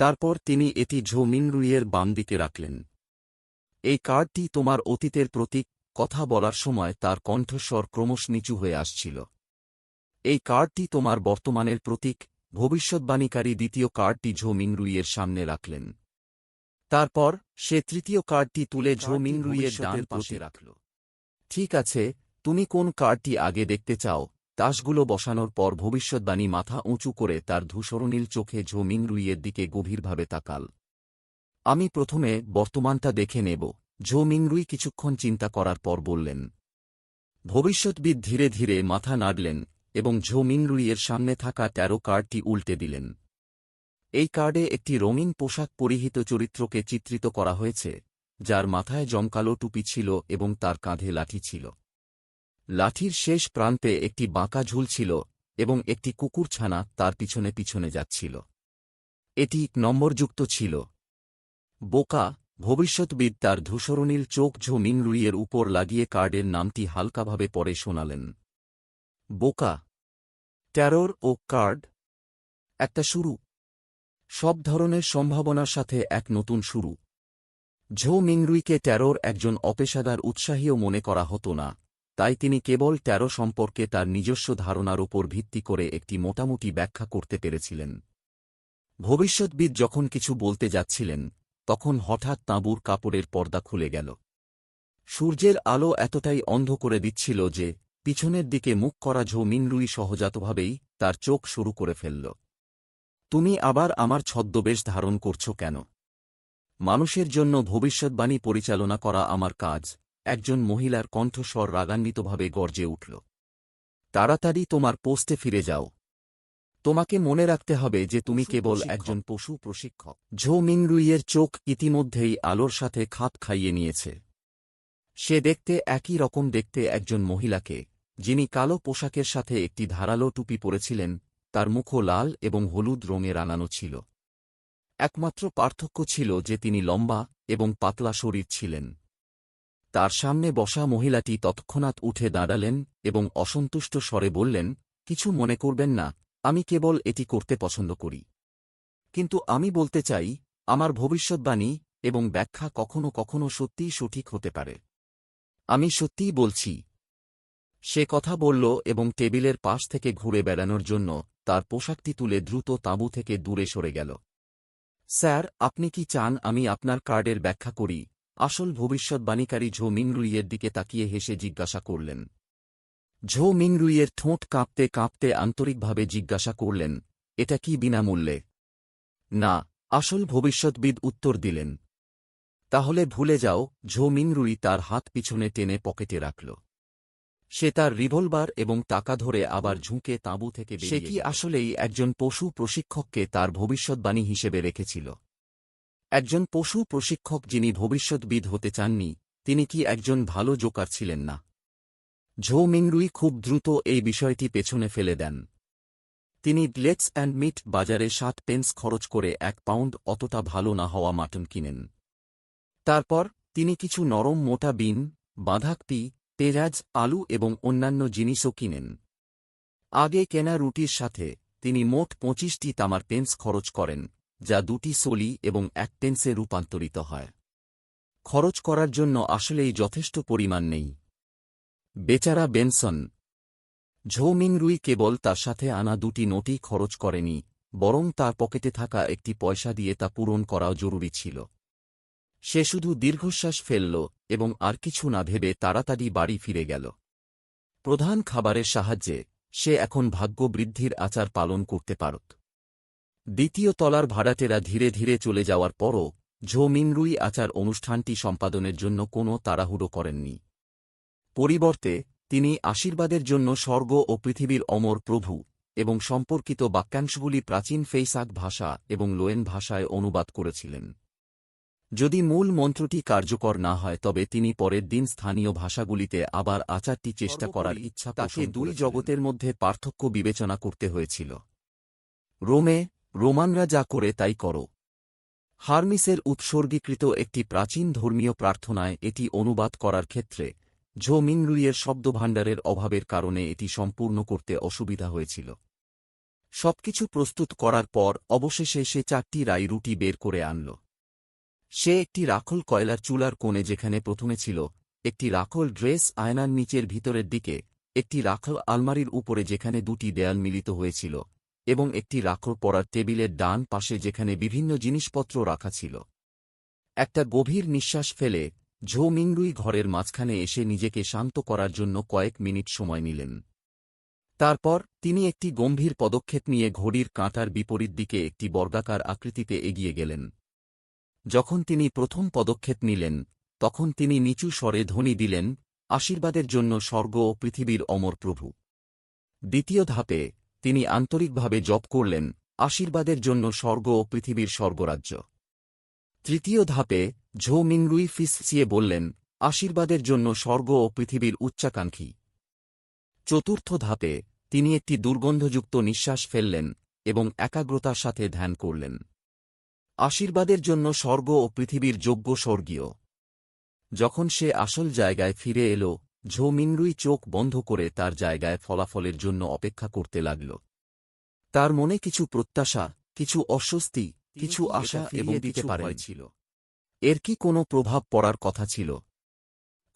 Speaker 1: তারপর তিনি এটি ঝৌ মিংরুইয়ের বাম দিকে রাখলেন। এই কার্ডটি তোমার অতীতের প্রতীক। কথা বলার সময় তার কণ্ঠস্বর ক্রমশ নিচু হয়ে আসছিল। এই কার্ডটি তোমার বর্তমানের প্রতীক। ভবিষ্যদ্বাণীকারী দ্বিতীয় কার্ডটি ঝৌ মিংরুইয়ের সামনে রাখলেন। তারপর সে তৃতীয় কার্ডটি তুলে ঝো মিংরুইয়ের ডান পাশে রাখল। ঠিক আছে, তুমি কোন কার্ডটি আগে দেখতে চাও? তাসগুলো বসানোর পর ভবিষ্যদ্বাণী মাথা উঁচু করে তার ধূসরনীল চোখে ঝো মিংরুইয়ের দিকে গভীরভাবে তাকাল। আমি প্রথমে বর্তমানটা দেখে নেব। ঝো মিংরুই কিছুক্ষণ চিন্তা করার পর বললেন। ভবিষ্যৎবিদ ধীরে ধীরে মাথা নাড়লেন এবং ঝো মিংরুইয়ের সামনে থাকা ১৩ কার্ডটি উল্টে দিলেন। এই কার্ডে একটি রঙিন পোশাক পরিহিত চরিত্রকে চিত্রিত করা হয়েছে, যার মাথায় জমকালো টুপি ছিল এবং তার কাঁধে লাঠি ছিল। লাঠির শেষ প্রান্তে একটি বাঁকা ঝুল ছিল এবং একটি কুকুরছানা তার পিছনে পিছনে যাচ্ছিল। এটি নম্বরযুক্ত ছিল। বোকা, ভবিষ্যৎবিদ তার ধূসরনীল চোখ ঝো মিংরুইয়ের উপর লাগিয়ে কার্ডের নামটি হালকাভাবে পড়ে শোনালেন। বোকা, ট্যারোর ও কার্ড। একটা শুরু। সব ধরনের সম্ভাবনার সাথে এক নতুন শুরু। ঝো মিংরুইকে ট্যারোর একজন অপেশাদার উৎসাহীও মনে করা হতো না, তাই তিনি কেবল ট্যারো সম্পর্কে তার নিজস্ব ধারণার উপর ভিত্তি করে একটি মোটামুটি ব্যাখ্যা করতে পেরেছিলেন। ভবিষ্যৎবিদ যখন কিছু বলতে যাচ্ছিলেন, তখন হঠাৎ তাঁবুর কাপড়ের পর্দা খুলে গেল। সূর্যের আলো এতটাই অন্ধ করে দিচ্ছিল যে পিছনের দিকে মুখ করা ঝো মিংরুই সহজাতভাবেই তার চোখ শুরু করে ফেলল। তুমি আবার আমার ছদ্মবেশ ধারণ করছ কেন? মানুষের জন্য ভবিষ্যদ্বাণী পরিচালনা করা আমার কাজ, একজন মহিলার কণ্ঠস্বর রাগান্বিতভাবে গর্জে উঠল। তাড়াতাড়ি তোমার পোস্টে ফিরে যাও। তোমাকে মনে রাখতে হবে যে তুমি কেবল একজন পশু প্রশিক্ষক। ঝো মিংরুইয়ের চোখ ইতিমধ্যেই আলোর সাথে খাপ খাইয়ে নিয়েছে। সে দেখতে একই রকম দেখতে একজন মহিলাকে, যিনি কালো পোশাকের সাথে একটি ধারালো টুপি পরেছিলেন, তার মুখও লাল এবং হলুদ রঙে রাঙানো ছিল। একমাত্র পার্থক্য ছিল যে তিনি লম্বা এবং পাতলা শরীর ছিলেন। তার সামনে বসা মহিলাটি তৎক্ষণাৎ উঠে দাঁড়ালেন এবং অসন্তুষ্ট স্বরে বললেন, কিছু মনে করবেন না, আমি কেবল এটি করতে পছন্দ করি। কিন্তু আমি বলতে চাই, আমার ভবিষ্যদ্বাণী এবং ব্যাখ্যা কখনো কখনো সত্যিই সঠিক হতে পারে। আমি সত্যিই বলছি। সে কথা বলল এবং টেবিলের পাশ থেকে ঘুরে বেড়ানোর জন্য তার পোশাকটি তুলে দ্রুত তাঁবু থেকে দূরে সরে গেল। স্যার, আপনি কি চান আমি আপনার কার্ডের ব্যাখ্যা করি? আসল ভবিষ্যদ্বাণীকারী ঝো মিংরুইয়ের দিকে তাকিয়ে হেসে জিজ্ঞাসা করলেন। ঝো মিংরুইয়ের ঠোঁট কাঁপতে কাঁপতে আন্তরিকভাবে জিজ্ঞাসা করলেন, এটা কি বিনামূল্যে? না, আসল ভবিষ্যৎবিদ উত্তর দিলেন। তাহলে ভুলে যাও। ঝো মিংরুই তার হাত পিছনে টেনে পকেটে রাখল। সে তার রিভলভার এবং টাকা ধরে আবার ঝুঁকে তাঁবু থেকে বেরিয়ে গেল। সে কি আসলেই একজন পশু প্রশিক্ষককে তার ভবিষ্যদ্বাণী হিসেবে রেখেছিল? একজন পশু প্রশিক্ষক যিনি ভবিষ্যৎবিদ হতে চাননি, তিনি কি একজন ভালো জোকার ছিলেন না? ঝো মিংরুই খুব দ্রুত এই বিষয়টি পেছনে ফেলে দেন। তিনি লেটস অ্যান্ড মিট বাজারে ৭ পেন্স খরচ করে ১ পাউন্ড অতটা ভালো না হওয়া মাটন কিনেন। তারপর তিনি কিছু নরম মোটা বিন, বাঁধাকপি, পেঁয়াজ, আলু এবং অন্যান্য জিনিসও কিনেন। আগে কেনা রুটির সাথে তিনি মোট ২৫টি তামার পেন্স খরচ করেন, যা ২টি সোলি এবং ১ পেন্সে রূপান্তরিত হয়। খরচ করার জন্য আসলেই যথেষ্ট পরিমাণ নেই। বেচারা বেনসন। ঝো মিংরুই কেবল তার সাথে আনা ২টি নোটই খরচ করেনি, বরং তার পকেটে থাকা একটি পয়সা দিয়ে তা পূরণ করাও জরুরি ছিল। সে শুধু দীর্ঘশ্বাস ফেলল এবং আর কিছু না ভেবে তাড়াতাড়ি বাড়ি ফিরে গেল। প্রধান খাবারের সাহায্যে সে এখন ভাগ্য বৃদ্ধির আচার পালন করতে পারত। দ্বিতীয় তলার ভাড়াটেরা ধীরে ধীরে চলে যাওয়ার পরও ঝো মিংরুই আচার অনুষ্ঠানটি সম্পাদনের জন্য কোনো তাড়াহুড়ো করেননি। পরিবর্তে তিনি আশীর্বাদের জন্য স্বর্গ ও পৃথিবীর অমর প্রভু এবং সম্পর্কিত বাক্যাংশগুলি প্রাচীন ফেইসাক ভাষা এবং লোয়েন ভাষায় অনুবাদ করেছিলেন। যদি মূল মন্ত্রটি কার্যকর না হয় তবে তিনি পরের দিন স্থানীয় ভাষাগুলিতে আবার আচারটি চেষ্টা করার ইচ্ছা তাকে ২ জগতের মধ্যে পার্থক্য বিবেচনা করতে হয়েছিল। রোমে, রোমানরা যা করে তাই করো। হার্মিসের উৎসর্গীকৃত একটি প্রাচীন ধর্মীয় প্রার্থনায় এটি অনুবাদ করার ক্ষেত্রে ঝো মিংরুইয়ের শব্দভাণ্ডারের অভাবের কারণে এটি সম্পূর্ণ করতে অসুবিধা হয়েছিল। সবকিছু প্রস্তুত করার পর অবশেষে সে ৪টি রাই রুটি বের করে আনল। সে একটি রাখল কয়লার চুলার কোণে যেখানে প্রথমে ছিল, একটি রাখল ড্রেস আয়নার নিচের ভিতরের দিকে, একটি রাখল আলমারির উপরে যেখানে ২টি দেয়াল মিলিত হয়েছিল, এবং একটি রাখল পড়ার টেবিলের ডান পাশে যেখানে বিভিন্ন জিনিসপত্র রাখা ছিল। একটা গভীর নিঃশ্বাস ফেলে ঝো মিংরুই ঘরের মাঝখানে এসে নিজেকে শান্ত করার জন্য কয়েক মিনিট সময় নিলেন। তারপর তিনি একটি গম্ভীর পদক্ষেপ নিয়ে ঘড়ির কাঁটার বিপরীত দিকে একটি বর্গাকার আকৃতিতে এগিয়ে গেলেন। যখন তিনি প্রথম পদক্ষেপ নিলেন, তখন তিনি নিচু স্বরে ধ্বনি দিলেন, আশীর্বাদের জন্য স্বর্গ ও পৃথিবীর অমর প্রভু। দ্বিতীয় ধাপে তিনি আন্তরিকভাবে জপ করলেন, আশীর্বাদের জন্য স্বর্গ ও পৃথিবীর স্বর্গরাজ্য। তৃতীয় ধাপে ঝো মিংরুই ফিসফিসিয়ে বললেন, আশীর্বাদের জন্য স্বর্গ ও পৃথিবীর উচ্চাকাঙ্ক্ষী। চতুর্থ ধাপে তিনি একটি দুর্গন্ধযুক্ত নিঃশ্বাস ফেললেন এবং একাগ্রতার সাথে ধ্যান করলেন। আশীর্বাদের জন্য স্বর্গ ও পৃথিবীর যোগ্য স্বর্গীয়। যখন সে আসল জায়গায় ফিরে এল, ঝো মিংরুই চোখ বন্ধ করে তার জায়গায় ফলাফলের জন্য অপেক্ষা করতে লাগল। তার মনে কিছু প্রত্যাশা, কিছু অস্বস্তি, কিছু আশা এবং দিতে পারেছিল। এর কি কোনো প্রভাব পড়ার কথা ছিল?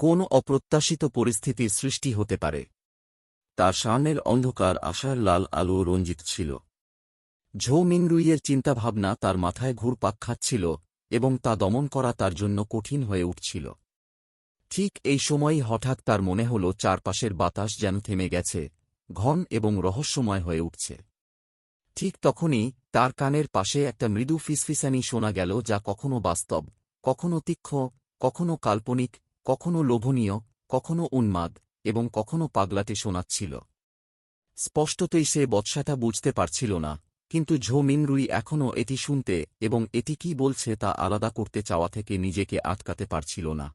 Speaker 1: কোন অপ্রত্যাশিত পরিস্থিতির সৃষ্টি হতে পারে? তার সামনের অন্ধকার আশার লাল আলো রঞ্জিত ছিল। ঝো মিংরুইয়ের চিন্তাভাবনা তার মাথায় ঘুরপাক খাচ্ছিল এবং তা দমন করা তার জন্য কঠিন হয়ে উঠছিল। ঠিক এই সময়ই হঠাৎ তার মনে হল চারপাশের বাতাস যেন থেমে গেছে, ঘন এবং রহস্যময় হয়ে উঠছে। ঠিক তখনই তার কানের পাশে একটা মৃদু ফিসফিসানি শোনা গেল, যা কখনো বাস্তব, কখনো তীক্ষ্ণ, কখনো কাল্পনিক, কখনো লোভনীয়, কখনো উন্মাদ এবং কখনো পাগলাটে শোনাচ্ছিল। স্পষ্টতই সে বৎসাটা বুঝতে পারছিল না, কিন্তু ঝো মিংরুই এখনও এটি শুনতে এবং এটি কি বলছে তা আলাদা করতে চাওয়া থেকে নিজেকে আটকাতে পারছিল না।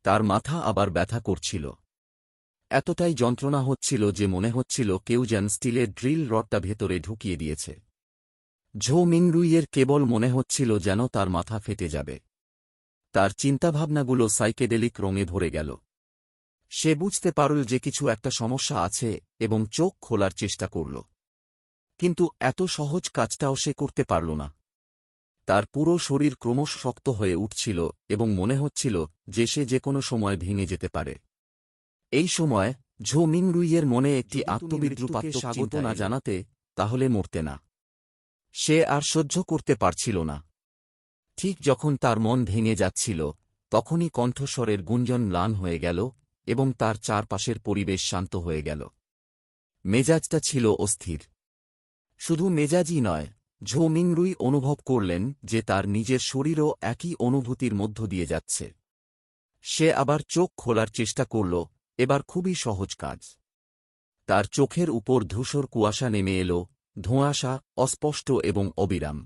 Speaker 1: তার মাথা আবার ব্যথা করছিল। এতটাই যন্ত্রণা হচ্ছিল যে মনে হচ্ছিল কেউ যেন স্টিলের ড্রিল রডটা ভেতরে ঢুকিয়ে দিয়েছে। ঝো মিংরুইয়ের কেবল মনে হচ্ছিল যেন তার মাথা ফেটে যাবে। তার চিন্তাভাবনাগুলো সাইকেডেলিক রঙে ভরে গেল। সে বুঝতে পারল যে কিছু একটা সমস্যা আছে এবং চোখ খোলার চেষ্টা করল। কিন্তু এত সহজ কাজটাও সে করতে পারল না। তার পুরো শরীর ক্রমশ শক্ত হয়ে উঠছিল এবং মনে হচ্ছিল যে সে যে কোনো সময় ভেঙে যেতে পারে। এই সময় ঝো মিংরুইয়ের মনে একটি আত্মবিদ্রুপাত্মক স্বাগত না জানাতে, তাহলে মরতে না। সে আর সহ্য করতে পারছিল না। ঠিক যখন তার মন ভেঙে যাচ্ছিল, তখনই কণ্ঠস্বরের গুঞ্জন ম্লান হয়ে গেল এবং তার চারপাশের পরিবেশ শান্ত হয়ে গেল। মেজাজটা ছিল অস্থির। শুধু মেজাজই নয়, ঝো মিংরুই অনুভব করলেন যে তার নিজের শরীরও একই অনুভূতির মধ্য দিয়ে যাচ্ছে। সে আবার চোখ খোলার চেষ্টা করল, এবার খুবই সহজ কাজ। তার চোখের উপর ধূসর কুয়াশা নেমে এল, ধোঁয়াশা, অস্পষ্ট এবং অবিরাম।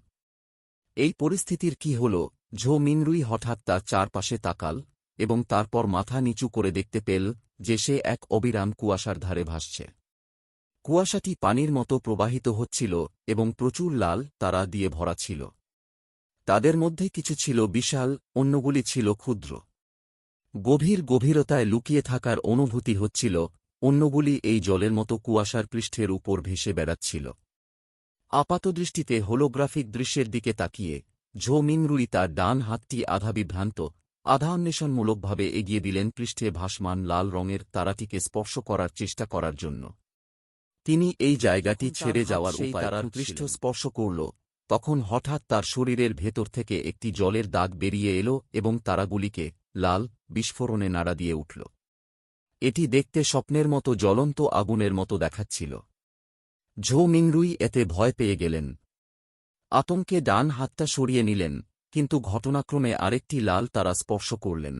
Speaker 1: এই পরিস্থিতির কি হল? ঝো মিংরুই হঠাৎ তার চারপাশে তাকাল এবং তারপর মাথা নিচু করে দেখতে পেল যে সে এক অবিরাম কুয়াশার ধারে ভাসছে। কুয়াশাটি পানির মতো প্রবাহিত হচ্ছিল এবং প্রচুর লাল তারা দিয়ে ভরা ছিল। তাদের মধ্যে কিছু ছিল বিশাল, অন্যগুলি ছিল ক্ষুদ্র। গভীর গভীরতায় লুকিয়ে থাকার অনুভূতি হচ্ছিল, অন্যগুলি এই জলের মতো কুয়াশার পৃষ্ঠের উপর ভেসে বেড়াচ্ছিল। আপাতদৃষ্টিতে হোলোগ্রাফিক দৃশ্যের দিকে তাকিয়ে ঝো মিংরুই তার ডান হাতটি আধা বিভ্রান্ত, আধা অন্বেষণমূলকভাবে এগিয়ে দিলেন পৃষ্ঠে ভাসমান লাল রঙের তারাটিকে স্পর্শ করার চেষ্টা করার জন্য। তিনি এই জায়গাটি ছেড়ে যাওয়ার উপায় তারার পৃষ্ঠ স্পর্শ করল, তখন হঠাৎ তার শরীরের ভেতর থেকে একটি জলের দাগ বেরিয়ে এল এবং তারাগুলিকে লাল বিস্ফোরণে নাড়া দিয়ে উঠল। এটি দেখতে স্বপ্নের মতো জ্বলন্ত আগুনের মতো দেখাচ্ছিল। ঝো মিংরুই এতে ভয় পেয়ে গেলেন। আতঙ্কে ডান হাতটা সরিয়ে নিলেন, কিন্তু ঘটনাক্রমে আরেকটি লাল তারা স্পর্শ করলেন।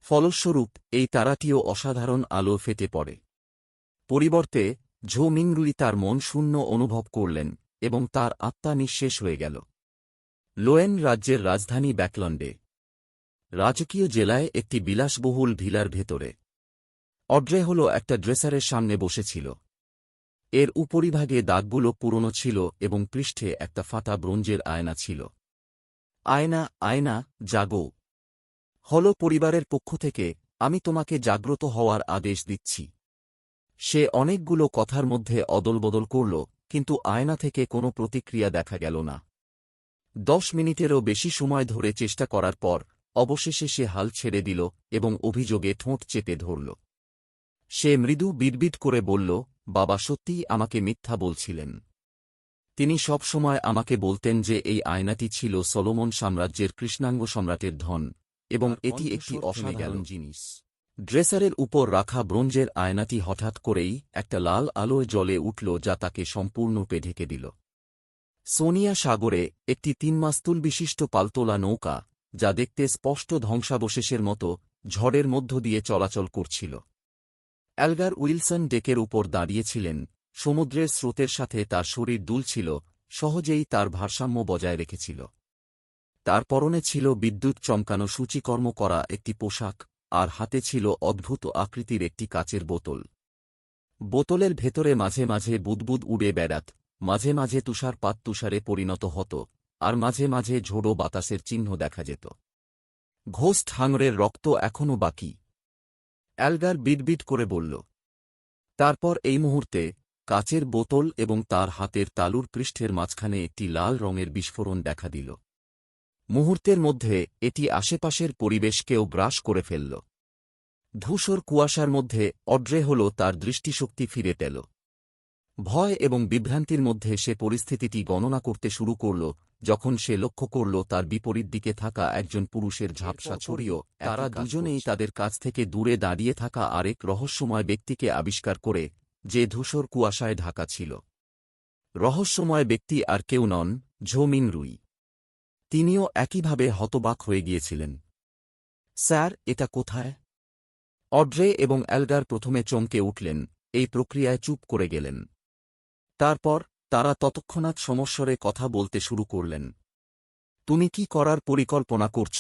Speaker 1: ফলস্বরূপ এই তারাটিও অসাধারণ আলো ফেটে পড়ে। পরিবর্তে ঝো মিংরুই তার মন শূন্য অনুভব করলেন এবং তার আত্মা নিঃশেষ হয়ে গেল। লোয়েন রাজ্যের রাজধানী ব্যাকল্যান্ডে রাজকীয় জেলায় একটি বিলাসবহুল ভিলার ভেতরে অড্রে হল একটা ড্রেসারের সামনে বসেছিল। এর উপরিভাগে দাগগুলো পুরনো ছিল এবং পৃষ্ঠে একটা ফাটা ব্রোঞ্জের আয়না ছিল। আয়না, আয়না, জাগো। হল পরিবারের পক্ষ থেকে আমি তোমাকে জাগ্রত হওয়ার আদেশ দিচ্ছি। সে অনেকগুলো কথার মধ্যে অদলবদল করল, কিন্তু আয়না থেকে কোনো প্রতিক্রিয়া দেখা গেল না। 10 মিনিটেরও বেশি সময় ধরে চেষ্টা করার পর অবশেষে সে হাল ছেড়ে দিল এবং অভিযোগে ঠোঁট চেপে ধরল। সে মৃদু বিড়বিড় করে বলল, বাবা সত্যিই আমাকে মিথ্যা বলছিলেন। তিনি সব সময় আমাকে বলতেন যে এই আয়নাটি ছিল সলোমন সাম্রাজ্যের কৃষ্ণাঙ্গ সম্রাটের ধন, এবং এটি একটি অসাধারণ জিনিস। ড্রেসারের উপর রাখা ব্রোঞ্জের আয়নাটি হঠাৎ করেই একটা লাল আলোয় জ্বলে উঠল যা তাকে সম্পূর্ণরূপে ঢেকে দিল। সোনিয়া সাগরে একটি 3 মাস্তুল বিশিষ্ট পালতোলা নৌকা, যা দেখতে স্পষ্ট ধ্বংসাবশেষের মতো, ঝড়ের মধ্য দিয়ে চলাচল করছিল। অ্যালগার উইলসন ডেকের উপর দাঁড়িয়েছিলেন, সমুদ্রের স্রোতের সাথে তার শরীর দুলছিল, সহজেই তার ভারসাম্য বজায় রেখেছিল। তার পরনে ছিল বিদ্যুৎ চমকানো সূচিকর্ম করা একটি পোশাক, আর হাতে ছিল অদ্ভুত আকৃতির একটি কাচের বোতল। বোতলের ভেতরে মাঝে মাঝে বুদবুদ উড়ে বেড়াত, মাঝে মাঝে তুষারপাত তুষারে পরিণত হতো, আর মাঝে মাঝে ঝোড়ো বাতাসের চিহ্ন দেখা যেত। ঘোস্ট হাঙরের রক্ত এখনও বাকি, অ্যালগার বিড়বিড় করে বলল। তারপর এই মুহূর্তে কাচের বোতল এবং তার হাতের তালুর পৃষ্ঠের মাঝখানে একটি লাল রঙের বিস্ফোরণ দেখা দিল। মুহূর্তের মধ্যে এটি আশেপাশের পরিবেশকেও গ্রাস করে ফেলল। ধূসর কুয়াশার মধ্যে অড্রে হল তার দৃষ্টিশক্তি ফিরে পেল। ভয় এবং বিভ্রান্তির মধ্যে সে পরিস্থিতিটি গণনা করতে শুরু করল, যখন সে লক্ষ্য করল তার বিপরীত দিকে থাকা একজন পুরুষের ঝাপসা ছড়িও। তারা দুজনেই তাদের কাছ থেকে দূরে দাঁড়িয়ে থাকা আরেক রহস্যময় ব্যক্তিকে আবিষ্কার করে, যে ধূসর কুয়াশায় ঢাকা ছিল। রহস্যময় ব্যক্তি আর কেউ নন, ঝো মিন রুই। তিনিও একইভাবে হতবাক হয়ে গিয়েছিলেন। স্যার, এটা কোথায়? অড্রে এবং অ্যালগার প্রথমে চমকে উঠলেন, এই প্রক্রিয়ায় চুপ করে গেলেন। তারপর তারা তৎক্ষণাৎ সমস্বরে কথা বলতে শুরু করলেন। তুমি কি করার পরিকল্পনা করছ?